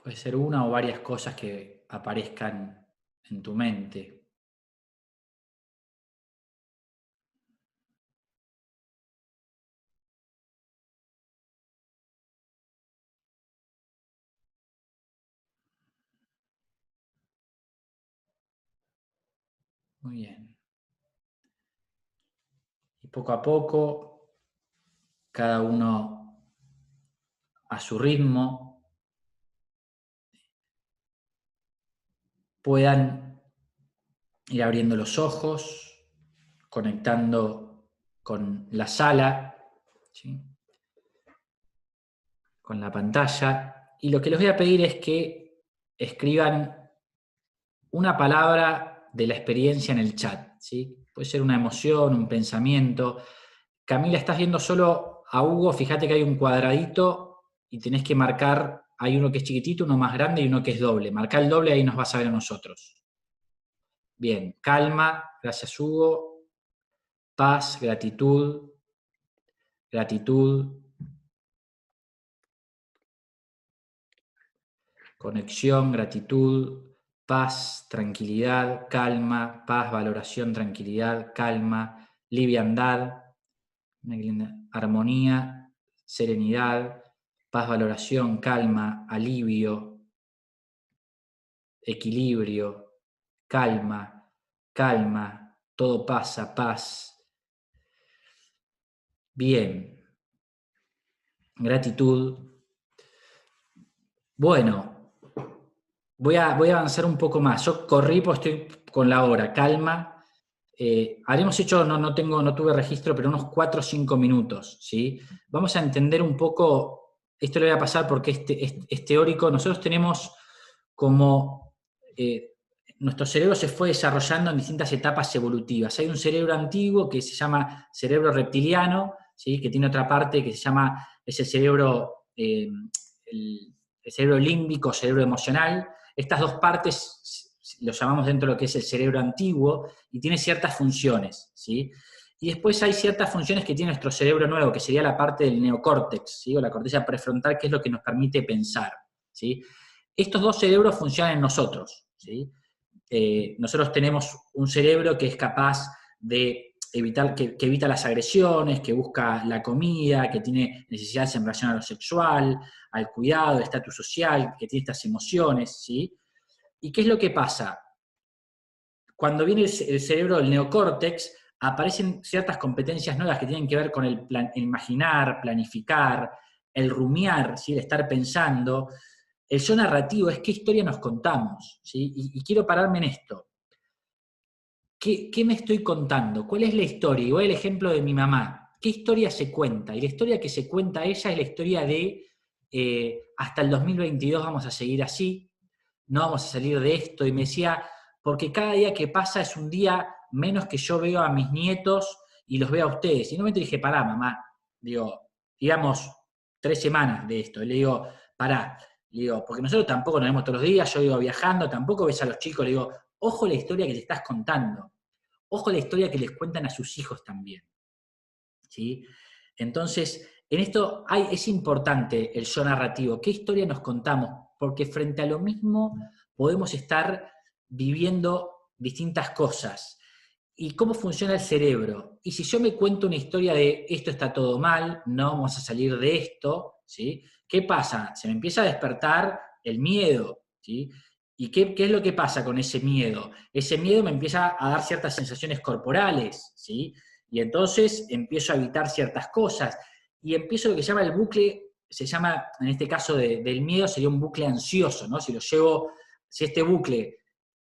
Speaker 3: Puede ser una o varias cosas que aparezcan en tu mente. Muy bien. Y poco a poco, cada uno a su ritmo, puedan ir abriendo los ojos, conectando con la sala, ¿sí? Con la pantalla. Y lo que les voy a pedir es que escriban una palabra de la experiencia en el chat, ¿sí? Puede ser una emoción, un pensamiento. Camila, estás viendo solo a Hugo, fíjate que hay un cuadradito y tenés que marcar, hay uno que es chiquitito, uno más grande y uno que es doble. Marcá el doble, ahí nos vas a ver a nosotros. Bien, calma, gracias Hugo. Paz, gratitud, gratitud. Conexión, gratitud, paz, tranquilidad, calma, paz, valoración, tranquilidad, calma, liviandad, armonía, serenidad, paz, valoración, calma, alivio, equilibrio, calma, calma, todo pasa, paz. Bien. Gratitud. Bueno, voy a avanzar un poco más. Yo corrí, pues estoy con la hora, calma. Haremos hecho, no tuve registro, pero unos 4 o 5 minutos, ¿sí? Vamos a entender un poco, esto le voy a pasar porque es teórico. Nosotros tenemos como, nuestro cerebro se fue desarrollando en distintas etapas evolutivas. Hay un cerebro antiguo que se llama cerebro reptiliano, ¿sí? Que tiene otra parte que se llama, es el cerebro, el cerebro límbico, cerebro emocional. Estas dos partes lo llamamos dentro de lo que es el cerebro antiguo, y tiene ciertas funciones, ¿sí? Y después hay ciertas funciones que tiene nuestro cerebro nuevo, que sería la parte del neocórtex, ¿sí? O la corteza prefrontal, que es lo que nos permite pensar, ¿sí? Estos dos cerebros funcionan en nosotros, ¿sí? Nosotros tenemos un cerebro que es capaz de evitar, que evita las agresiones, que busca la comida, que tiene necesidades en relación a lo sexual, al cuidado, al estatus social, que tiene estas emociones, ¿sí? ¿Y qué es lo que pasa? Cuando viene el cerebro, el neocórtex, aparecen ciertas competencias nuevas que tienen que ver con el imaginar, planificar, el rumiar, ¿sí? El estar pensando. El yo narrativo es qué historia nos contamos, ¿sí? Y quiero pararme en esto. ¿Qué me estoy contando? ¿Cuál es la historia? Y voy al ejemplo de mi mamá. ¿Qué historia se cuenta? Y la historia que se cuenta ella es la historia de hasta el 2022 vamos a seguir así, no vamos a salir de esto. Y me decía, porque cada día que pasa es un día menos que yo veo a mis nietos y los veo a ustedes. Y en un momento dije, pará, mamá, digo, digamos, 3 semanas de esto. Y le digo, pará, le digo, porque nosotros tampoco nos vemos todos los días, yo digo, viajando, tampoco ves a los chicos, le digo, ojo la historia que le estás contando, ojo la historia que les cuentan a sus hijos también, ¿sí? Entonces, en esto es importante el yo narrativo, qué historia nos contamos, porque frente a lo mismo podemos estar viviendo distintas cosas. ¿Y cómo funciona el cerebro? Y si yo me cuento una historia de esto está todo mal, no vamos a salir de esto, ¿sí? ¿Qué pasa? Se me empieza a despertar el miedo, ¿sí? ¿Y qué es lo que pasa con ese miedo? Ese miedo me empieza a dar ciertas sensaciones corporales, ¿sí? Y entonces empiezo a evitar ciertas cosas y empiezo lo que se llama el bucle, se llama, en este caso del miedo, sería un bucle ansioso, ¿no? Si este bucle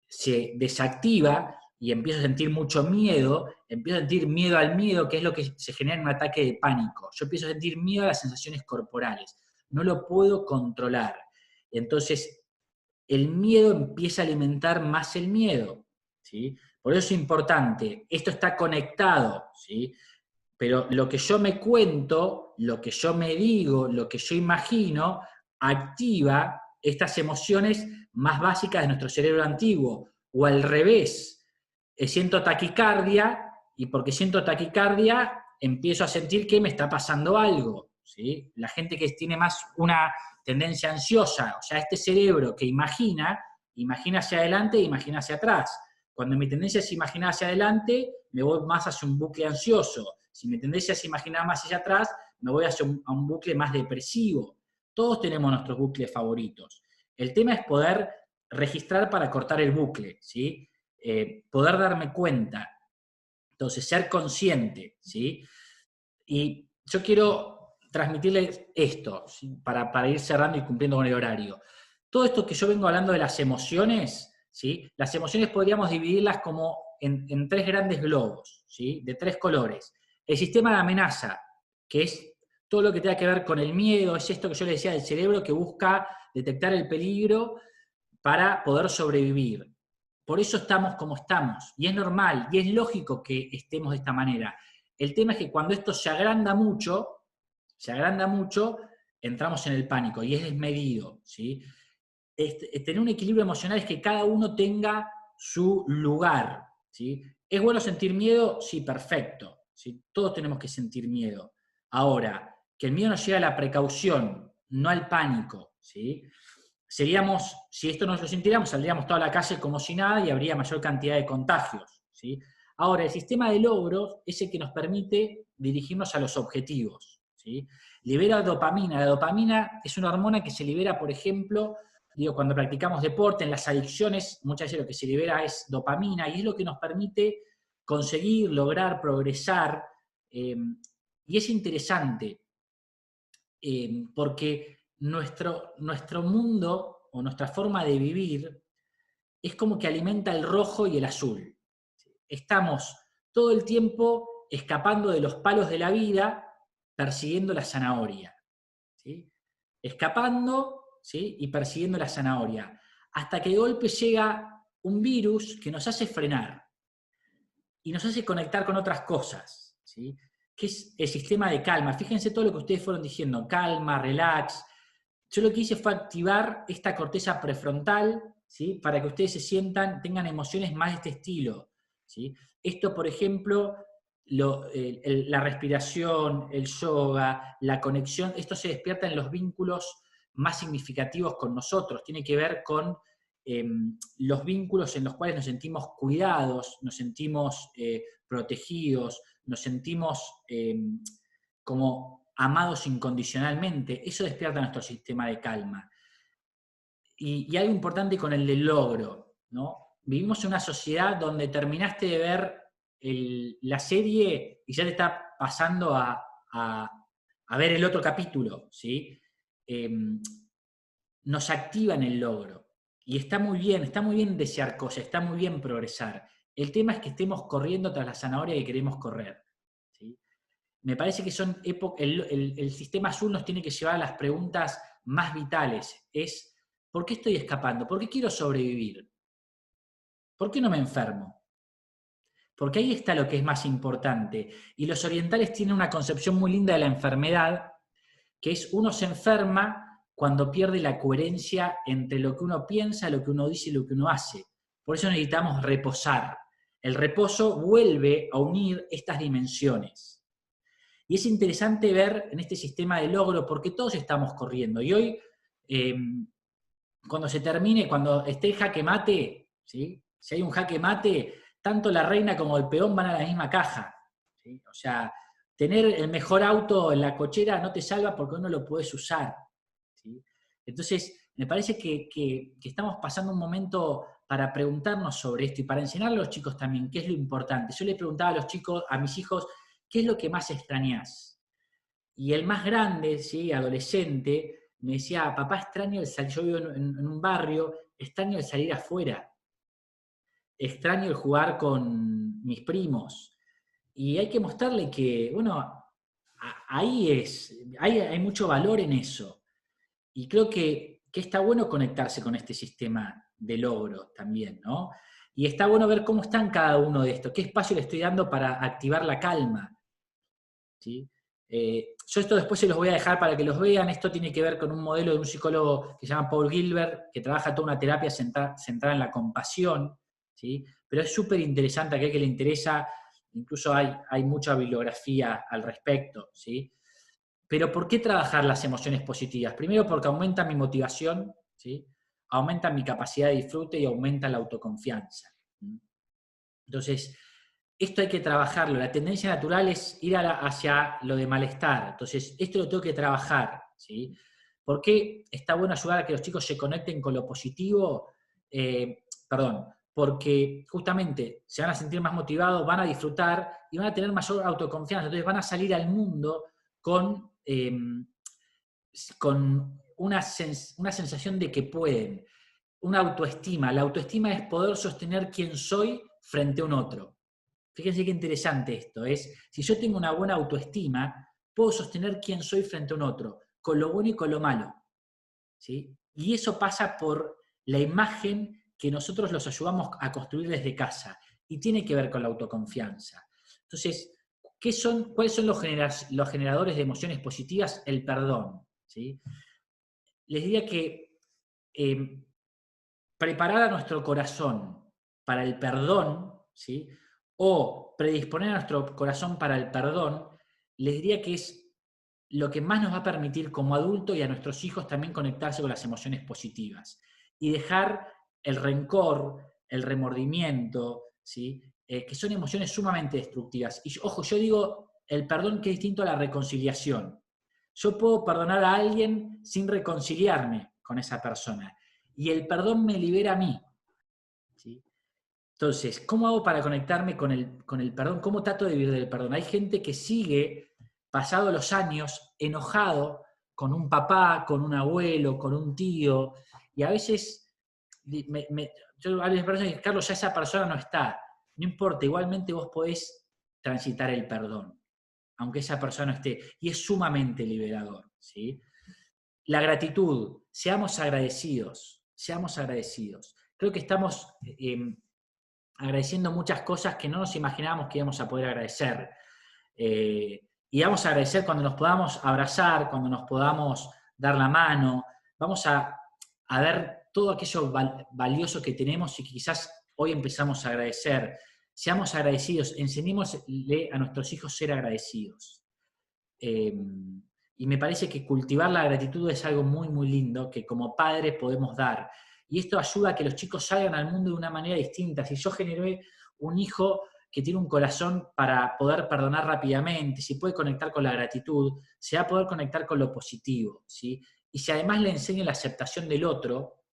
Speaker 3: se desactiva y empiezo a sentir mucho miedo, empiezo a sentir miedo al miedo, que es lo que se genera en un ataque de pánico. Yo empiezo a sentir miedo a las sensaciones corporales. No lo puedo controlar. Entonces, el miedo empieza a alimentar más el miedo, ¿sí? Por eso es importante, esto está conectado, ¿sí? Pero lo que yo me cuento, lo que yo me digo, lo que yo imagino, activa estas emociones más básicas de nuestro cerebro antiguo. O al revés, siento taquicardia y porque siento taquicardia empiezo a sentir que me está pasando algo, ¿sí? La gente que tiene más una tendencia ansiosa, o sea, este cerebro que imagina hacia adelante e imagina hacia atrás. Cuando mi tendencia es imaginar hacia adelante, me voy más hacia un bucle ansioso. Si mi tendencia es imaginar más hacia atrás, me voy hacia a un bucle más depresivo. Todos tenemos nuestros bucles favoritos. El tema es poder registrar para cortar el bucle, ¿sí? Poder darme cuenta. Entonces, ser consciente, ¿sí? Y yo quiero transmitirles esto, ¿sí? Para ir cerrando y cumpliendo con el horario. Todo esto que yo vengo hablando de las emociones, ¿sí? Las emociones podríamos dividirlas como en 3 grandes globos, ¿sí? De 3 colores. El sistema de amenaza, que es todo lo que tenga que ver con el miedo, es esto que yo les decía del cerebro que busca detectar el peligro para poder sobrevivir. Por eso estamos como estamos, y es normal, y es lógico que estemos de esta manera. El tema es que cuando esto se agranda mucho, entramos en el pánico, y es desmedido, ¿sí? Tener un equilibrio emocional es que cada uno tenga su lugar, ¿sí? ¿Es bueno sentir miedo? Sí, perfecto, ¿sí? Todos tenemos que sentir miedo. Ahora, que el miedo nos lleve a la precaución, no al pánico, ¿sí? Si esto no lo sintiéramos, saldríamos toda la calle como si nada y habría mayor cantidad de contagios, ¿sí? Ahora, el sistema de logros es el que nos permite dirigirnos a los objetivos, ¿sí? Libera dopamina. La dopamina es una hormona que se libera, por ejemplo, cuando practicamos deporte, en las adicciones, muchas veces lo que se libera es dopamina y es lo que nos permite conseguir, lograr, progresar. Y es interesante porque nuestro mundo o nuestra forma de vivir es como que alimenta el rojo y el azul. Estamos todo el tiempo escapando de los palos de la vida, persiguiendo la zanahoria, ¿sí? Escapando, ¿sí? Y persiguiendo la zanahoria, hasta que de golpe llega un virus que nos hace frenar y nos hace conectar con otras cosas, ¿sí? Que es el sistema de calma. Fíjense todo lo que ustedes fueron diciendo, calma, relax. Yo lo que hice fue activar esta corteza prefrontal, ¿sí? Para que ustedes se sientan, tengan emociones más de este estilo, ¿sí? Esto, por ejemplo, la respiración, el yoga, la conexión, esto se despierta en los vínculos más significativos con nosotros. Tiene que ver con los vínculos en los cuales nos sentimos cuidados, nos sentimos protegidos, nos sentimos como amados incondicionalmente. Eso despierta nuestro sistema de calma. Y algo importante con el del logro, ¿no? Vivimos en una sociedad donde terminaste de ver la serie y ya te está pasando a ver el otro capítulo, ¿sí? Nos activan el logro. Y está muy bien desear cosas, está muy bien progresar. El tema es que estemos corriendo tras la zanahoria que queremos correr, ¿sí? Me parece que son el sistema azul nos tiene que llevar a las preguntas más vitales. Es, ¿por qué estoy escapando? ¿Por qué quiero sobrevivir? ¿Por qué no me enfermo? porque ahí está lo que es más importante. Y los orientales tienen una concepción muy linda de la enfermedad, que es uno se enferma cuando pierde la coherencia entre lo que uno piensa, lo que uno dice y lo que uno hace. Por eso necesitamos reposar. El reposo vuelve a unir estas dimensiones. Y es interesante ver en este sistema de logro, porque todos estamos corriendo. Y hoy, cuando se termine, cuando esté el jaque mate, ¿sí? Si hay un jaque mate, tanto la reina como el peón van a la misma caja, ¿sí? O sea, tener el mejor auto en la cochera no te salva porque no lo puedes usar, ¿sí? Entonces, me parece que estamos pasando un momento para preguntarnos sobre esto y para enseñar a los chicos también qué es lo importante. Yo le preguntaba a los chicos, a mis hijos, ¿qué es lo que más extrañás? Y el más grande, ¿sí? Adolescente, me decía, papá, extraño el salir, yo vivo en un barrio, extraño el salir afuera, extraño el jugar con mis primos. Y hay que mostrarle que, bueno, ahí hay mucho valor en eso. Y creo que está bueno conectarse con este sistema de logro también, ¿no? Y está bueno ver cómo están cada uno de estos, qué espacio le estoy dando para activar la calma, ¿sí? Yo esto después se los voy a dejar para que los vean. Esto tiene que ver con un modelo de un psicólogo que se llama Paul Gilbert, que trabaja toda una terapia centrada en la compasión, ¿sí? Pero es súper interesante a aquel que le interesa, incluso hay mucha bibliografía al respecto, ¿sí? Pero ¿por qué trabajar las emociones positivas? Primero porque aumentan mi motivación, ¿sí? Aumentan mi capacidad de disfrute y aumentan la autoconfianza. Entonces, esto hay que trabajarlo. La tendencia natural es ir hacia lo de malestar. Entonces, esto lo tengo que trabajar, ¿sí? ¿Por qué está bueno ayudar a que los chicos se conecten con lo positivo? Porque justamente se van a sentir más motivados, van a disfrutar y van a tener mayor autoconfianza. Entonces, van a salir al mundo con una sensación de que pueden, una autoestima. La autoestima es poder sostener quién soy frente a un otro. Fíjense qué interesante esto es. Si yo tengo una buena autoestima, puedo sostener quién soy frente a un otro, con lo bueno y con lo malo, ¿sí? Y eso pasa por la imagen que nosotros los ayudamos a construir desde casa. Y tiene que ver con la autoconfianza. Entonces, ¿cuáles son los generadores de emociones positivas? El perdón, ¿sí? Les diría que preparar a nuestro corazón para el perdón, ¿sí? O predisponer a nuestro corazón para el perdón, les diría que es lo que más nos va a permitir como adultos y a nuestros hijos también conectarse con las emociones positivas y dejar el rencor, el remordimiento, ¿sí? Que son emociones sumamente destructivas. Y ojo, yo digo el perdón que es distinto a la reconciliación. Yo puedo perdonar a alguien sin reconciliarme con esa persona y el perdón me libera a mí, ¿sí? Entonces, ¿cómo hago para conectarme con el perdón? ¿Cómo trato de vivir del perdón? Hay gente que sigue, pasados los años, enojado con un papá, con un abuelo, con un tío, y a veces yo a veces pienso, Carlos, ya esa persona no está. No importa, igualmente vos podés transitar el perdón, aunque esa persona no esté, y es sumamente liberador, ¿sí? La gratitud, seamos agradecidos, seamos agradecidos. Creo que estamos agradeciendo muchas cosas que no nos imaginábamos que íbamos a poder agradecer. Y vamos a agradecer cuando nos podamos abrazar, cuando nos podamos dar la mano. Vamos a ver todo aquello valioso que tenemos y que quizás hoy empezamos a agradecer. Seamos agradecidos, enseñémosle a nuestros hijos a ser agradecidos. Y me parece que cultivar la gratitud es algo muy, muy lindo que como padres podemos dar. Y esto ayuda a que los chicos salgan al mundo de una manera distinta. Si yo generé un hijo que tiene un corazón para poder perdonar rápidamente, si puede conectar con la gratitud, se va a poder conectar con lo positivo, ¿sí? Y si además le enseño la aceptación del otro,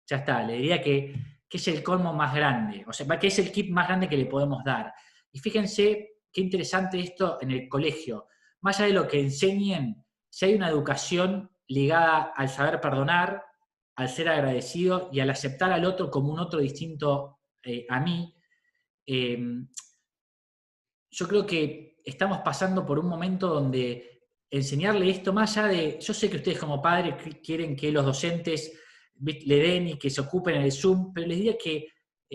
Speaker 3: ya está, le diría que es el colmo más grande, o sea, que es el kit más grande que le podemos dar. Y fíjense qué interesante esto en el colegio. Más allá de lo que enseñen, si hay una educación ligada al saber perdonar, al ser agradecido y al aceptar al otro como un otro distinto a mí, yo creo que estamos pasando por un momento donde enseñarle esto, más allá de, yo sé que ustedes como padres quieren que los docentes le den y que se ocupen en el Zoom, pero les diría que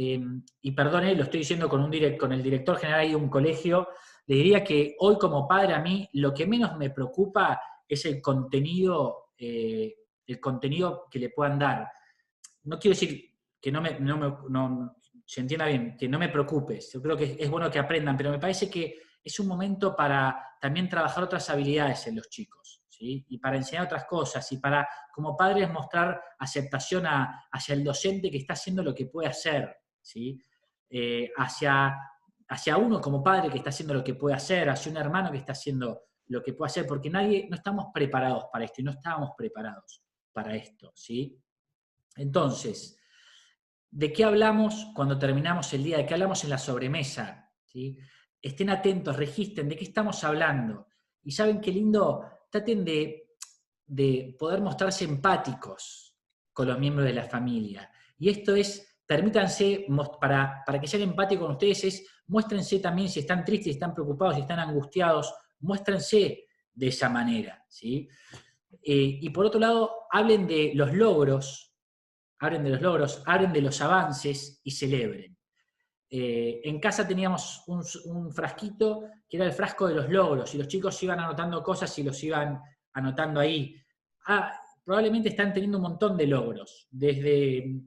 Speaker 3: y perdone, lo estoy diciendo con el director general ahí de un colegio, le diría que hoy como padre a mí lo que menos me preocupa es el contenido que le puedan dar. No quiero decir que se entienda bien, que no me preocupes. Yo creo que es bueno que aprendan, pero me parece que es un momento para también trabajar otras habilidades en los chicos, ¿sí? Y para enseñar otras cosas, y para, como padres, mostrar aceptación hacia el docente que está haciendo lo que puede hacer, ¿sí? Hacia uno como padre que está haciendo lo que puede hacer, hacia un hermano que está haciendo lo que puede hacer, porque no estamos preparados para esto, y no estábamos preparados para esto, ¿sí? Entonces, ¿de qué hablamos cuando terminamos el día? ¿De qué hablamos en la sobremesa? ¿Sí? Estén atentos, registren de qué estamos hablando. Y ¿saben qué lindo? Traten de poder mostrarse empáticos con los miembros de la familia. Y esto es, permítanse, para que sean empáticos con ustedes, muéstrense también si están tristes, si están preocupados, si están angustiados, muéstrense de esa manera, ¿sí? Y por otro lado, hablen de los logros, hablen de los avances y celebren. En casa teníamos un frasquito que era el frasco de los logros, y los chicos iban anotando cosas y los iban anotando ahí. Probablemente están teniendo un montón de logros, desde,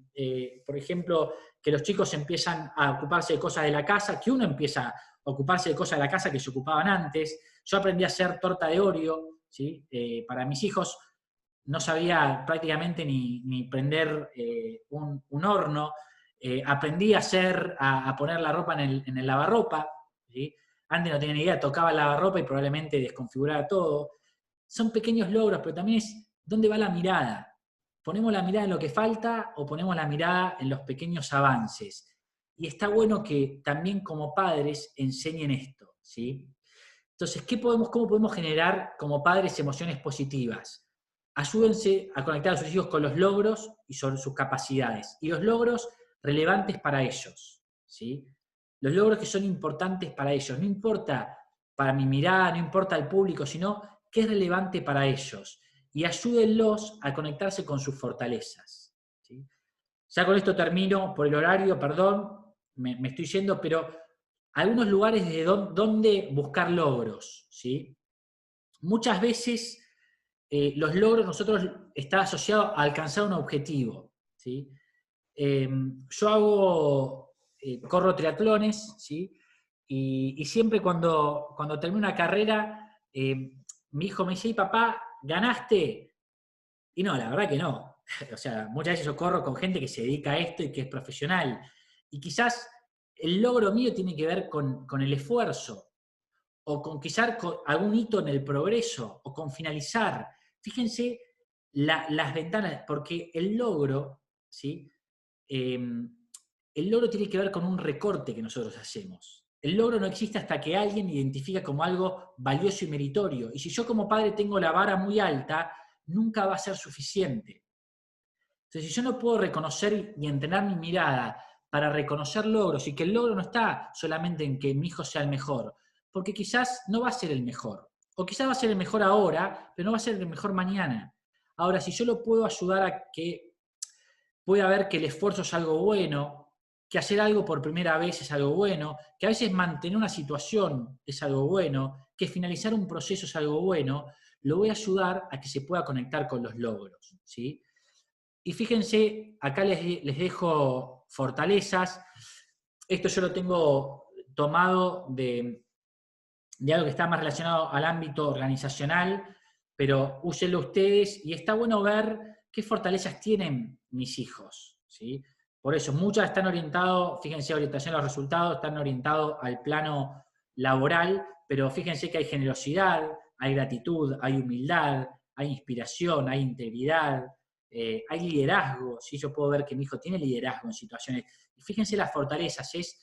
Speaker 3: por ejemplo, que los chicos empiezan a ocuparse de cosas de la casa, que uno empieza a ocuparse de cosas de la casa que se ocupaban antes. Yo aprendí a hacer torta de Oreo, ¿sí? Para mis hijos no sabía prácticamente ni prender un horno. Aprendí a poner la ropa en el lavarropa, ¿sí? Antes no tenía ni idea, tocaba el lavarropa y probablemente desconfiguraba todo. Son pequeños logros, pero también es dónde va la mirada. ¿Ponemos la mirada en lo que falta o ponemos la mirada en los pequeños avances? Y está bueno que también como padres enseñen esto, ¿sí? Entonces, ¿cómo podemos generar como padres emociones positivas? Ayúdense a conectar a sus hijos con los logros y sobre sus capacidades. Y los logros relevantes para ellos, ¿sí? Los logros que son importantes para ellos. No importa para mi mirada, no importa al público, sino qué es relevante para ellos. Y ayúdenlos a conectarse con sus fortalezas, ¿sí? Ya con esto termino por el horario, perdón, me estoy yendo, pero algunos lugares de donde buscar logros, ¿sí? Muchas veces los logros nosotros está asociado a alcanzar un objetivo, ¿sí? Yo corro triatlones, ¿sí? Y siempre cuando termino una carrera, mi hijo me dice, "¿Y papá, ganaste?". Y no, la verdad que no. O sea, muchas veces yo corro con gente que se dedica a esto y que es profesional. Y quizás el logro mío tiene que ver con el esfuerzo, o con quizás con algún hito en el progreso, o con finalizar. Fíjense las ventanas, porque el logro, ¿sí? El logro tiene que ver con un recorte que nosotros hacemos. El logro no existe hasta que alguien identifica como algo valioso y meritorio. Y si yo como padre tengo la vara muy alta, nunca va a ser suficiente. Entonces, si yo no puedo reconocer y entrenar mi mirada para reconocer logros, y que el logro no está solamente en que mi hijo sea el mejor, porque quizás no va a ser el mejor, o quizás va a ser el mejor ahora, pero no va a ser el mejor mañana. Ahora, si yo lo puedo ayudar a que pueda ver que el esfuerzo es algo bueno, que hacer algo por primera vez es algo bueno, que a veces mantener una situación es algo bueno, que finalizar un proceso es algo bueno, lo voy a ayudar a que se pueda conectar con los logros, ¿sí? Y fíjense, acá les dejo fortalezas. Esto yo lo tengo tomado de algo que está más relacionado al ámbito organizacional, pero úsenlo ustedes, y está bueno ver qué fortalezas tienen mis hijos, ¿sí? Por eso, muchas están orientadas, fíjense, orientación a los resultados, están orientados al plano laboral, pero fíjense que hay generosidad, hay gratitud, hay humildad, hay inspiración, hay integridad, hay liderazgo, ¿sí? Yo puedo ver que mi hijo tiene liderazgo en situaciones. Y fíjense las fortalezas, es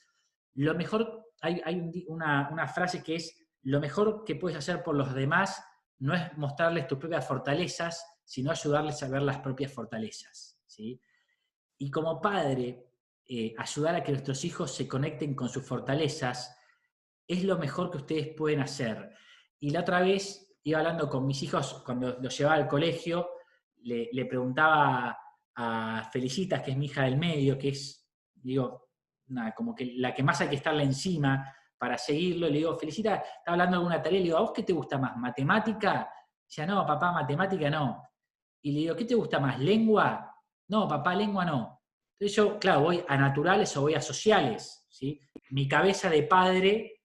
Speaker 3: lo mejor, hay una frase que es, lo mejor que puedes hacer por los demás no es mostrarles tus propias fortalezas, sino ayudarles a ver las propias fortalezas, ¿sí? Y como padre, ayudar a que nuestros hijos se conecten con sus fortalezas es lo mejor que ustedes pueden hacer. Y la otra vez iba hablando con mis hijos, cuando los llevaba al colegio, le preguntaba a Felicitas, que es mi hija del medio, que es, digo, nada, como que la que más hay que estarle encima para seguirlo. Le digo, Felicita, está hablando de alguna tarea, le digo, ¿a vos qué te gusta más? ¿Matemática? Dice, no, papá, matemática no. Y le digo, ¿qué te gusta más? ¿Lengua? No, papá, lengua no. Entonces yo, claro, voy a naturales o voy a sociales, ¿sí? Mi cabeza de padre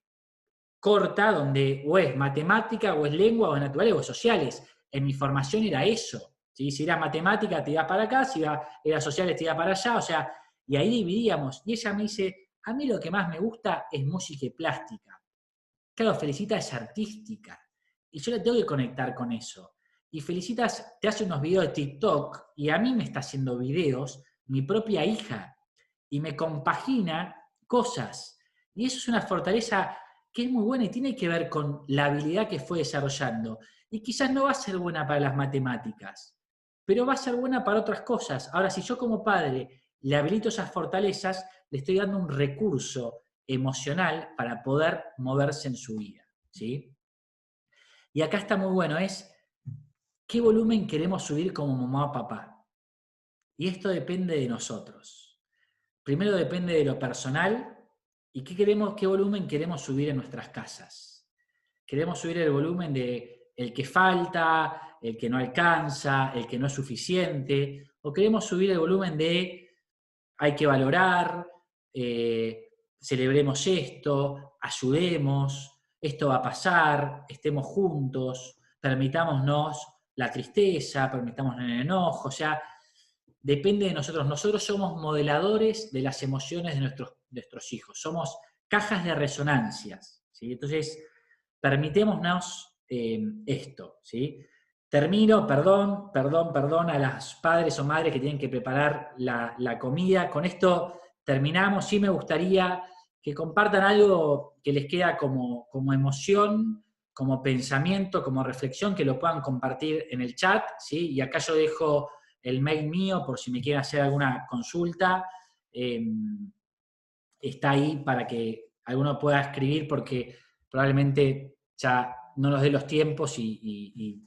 Speaker 3: corta, donde o es matemática, o es lengua, o es naturales, o es sociales. En mi formación era eso, ¿sí? Si era matemática te ibas para acá, si era sociales te ibas para allá, o sea, y ahí dividíamos. Y ella me dice, a mí lo que más me gusta es música y plástica. Claro, Felicita es artística. Y yo la tengo que conectar con eso. Y Felicitas te hace unos videos de TikTok y a mí me está haciendo videos mi propia hija. Y me compagina cosas. Y eso es una fortaleza que es muy buena y tiene que ver con la habilidad que fue desarrollando. Y quizás no va a ser buena para las matemáticas, pero va a ser buena para otras cosas. Ahora, si yo como padre le habilito esas fortalezas, le estoy dando un recurso emocional para poder moverse en su vida, ¿sí? Y acá está muy bueno, es qué volumen queremos subir como mamá o papá. Y esto depende de nosotros. Primero depende de lo personal y qué volumen queremos subir en nuestras casas. Queremos subir el volumen de el que falta, el que no alcanza, el que no es suficiente, o queremos subir el volumen de hay que valorar, celebremos esto, ayudemos, esto va a pasar, estemos juntos, permitámonos la tristeza, permitámonos el enojo, o sea, depende de nosotros. Nosotros somos modeladores de las emociones de nuestros hijos, somos cajas de resonancias, ¿sí? Entonces, permitémonos esto, ¿sí? Termino, perdón a las padres o madres que tienen que preparar la comida. Con esto terminamos. Sí me gustaría que compartan algo que les queda como emoción, como pensamiento, como reflexión, que lo puedan compartir en el chat, ¿sí? Y acá yo dejo el mail mío por si me quieren hacer alguna consulta. Está ahí para que alguno pueda escribir porque probablemente ya no nos dé los tiempos y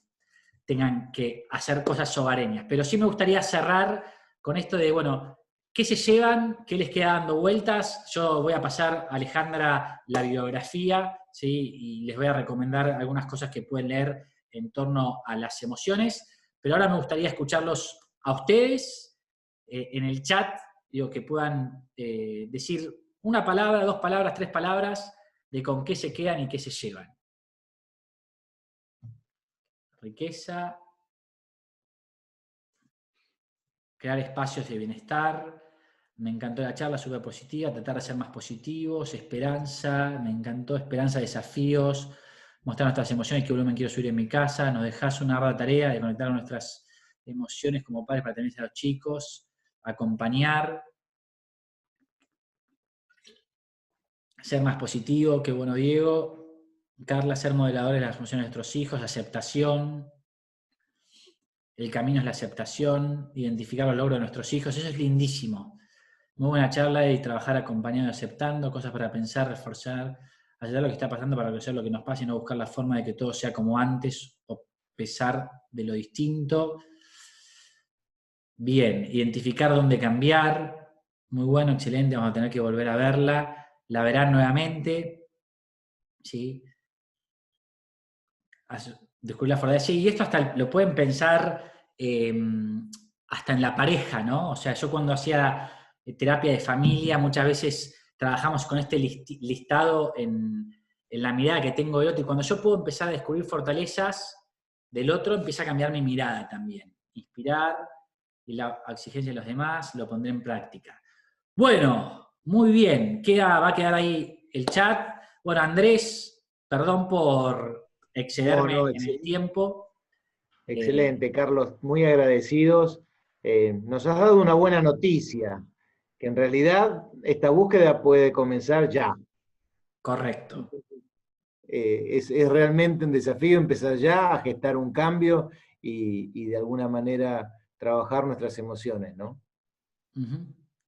Speaker 3: tengan que hacer cosas hogareñas. Pero sí me gustaría cerrar con esto de, bueno, ¿qué se llevan? ¿Qué les queda dando vueltas? Yo voy a pasar a Alejandra la bibliografía, ¿sí? Y les voy a recomendar algunas cosas que pueden leer en torno a las emociones. Pero ahora me gustaría escucharlos a ustedes en el chat, digo, que puedan decir una palabra, 2 palabras, 3 palabras de con qué se quedan y qué se llevan. Riqueza, crear espacios de bienestar, me encantó la charla, súper positiva, tratar de ser más positivos, esperanza, me encantó, esperanza, desafíos, mostrar nuestras emociones, qué volumen quiero subir en mi casa, nos dejás una ardua tarea de conectar nuestras emociones como padres para tener a los chicos, acompañar, ser más positivo, qué bueno Diego, Carla, ser modeladores de las emociones de nuestros hijos, aceptación, el camino es la aceptación, identificar los logros de nuestros hijos, eso es lindísimo. Muy buena charla y trabajar acompañado y aceptando, cosas para pensar, reforzar, ayudar lo que está pasando para reconocer lo que nos pasa y no buscar la forma de que todo sea como antes o pesar de lo distinto. Bien, identificar dónde cambiar, muy bueno, excelente, vamos a tener que volver a verla, la verán nuevamente, ¿sí? Descubrir la fortaleza, y esto hasta lo pueden pensar hasta en la pareja, ¿no? O sea, yo cuando hacía terapia de familia, muchas veces trabajamos con este listado en la mirada que tengo del otro, y cuando yo puedo empezar a descubrir fortalezas del otro, empieza a cambiar mi mirada también. Inspirar y la exigencia de los demás, lo pondré en práctica. Bueno, muy bien, va a quedar ahí el chat. Bueno, Andrés, perdón por excederme en el tiempo.
Speaker 1: Excelente, Carlos, muy agradecidos. Nos has dado una buena noticia, que en realidad esta búsqueda puede comenzar ya.
Speaker 3: Correcto.
Speaker 1: Es realmente un desafío empezar ya a gestar un cambio y de alguna manera trabajar nuestras emociones, ¿no?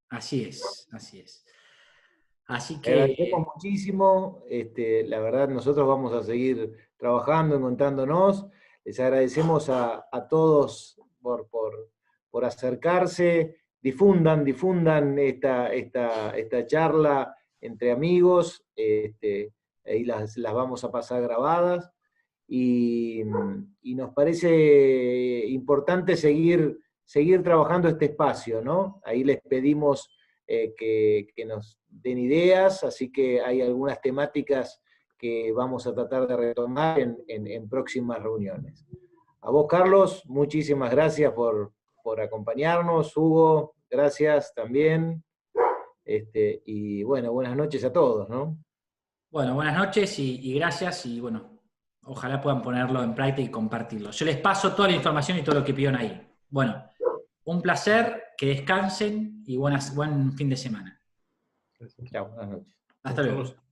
Speaker 3: Así es, así es. Así
Speaker 1: Te agradecemos
Speaker 3: que...
Speaker 1: muchísimo, la verdad nosotros vamos a seguir trabajando, encontrándonos. Les agradecemos a todos por acercarse difundan esta charla entre amigos, ahí las vamos a pasar grabadas, y nos parece importante seguir trabajando este espacio, ¿no? Ahí les pedimos que nos den ideas, así que hay algunas temáticas que vamos a tratar de retomar en próximas reuniones. A vos, Carlos, muchísimas gracias por acompañarnos. Hugo, gracias también. Y bueno, buenas noches a todos, ¿no?
Speaker 3: Bueno, buenas noches y gracias, y bueno, ojalá puedan ponerlo en práctica y compartirlo. Yo les paso toda la información y todo lo que pidieron ahí. Bueno, un placer, que descansen y buen fin de semana.
Speaker 1: Chao, buenas noches.
Speaker 3: Hasta luego.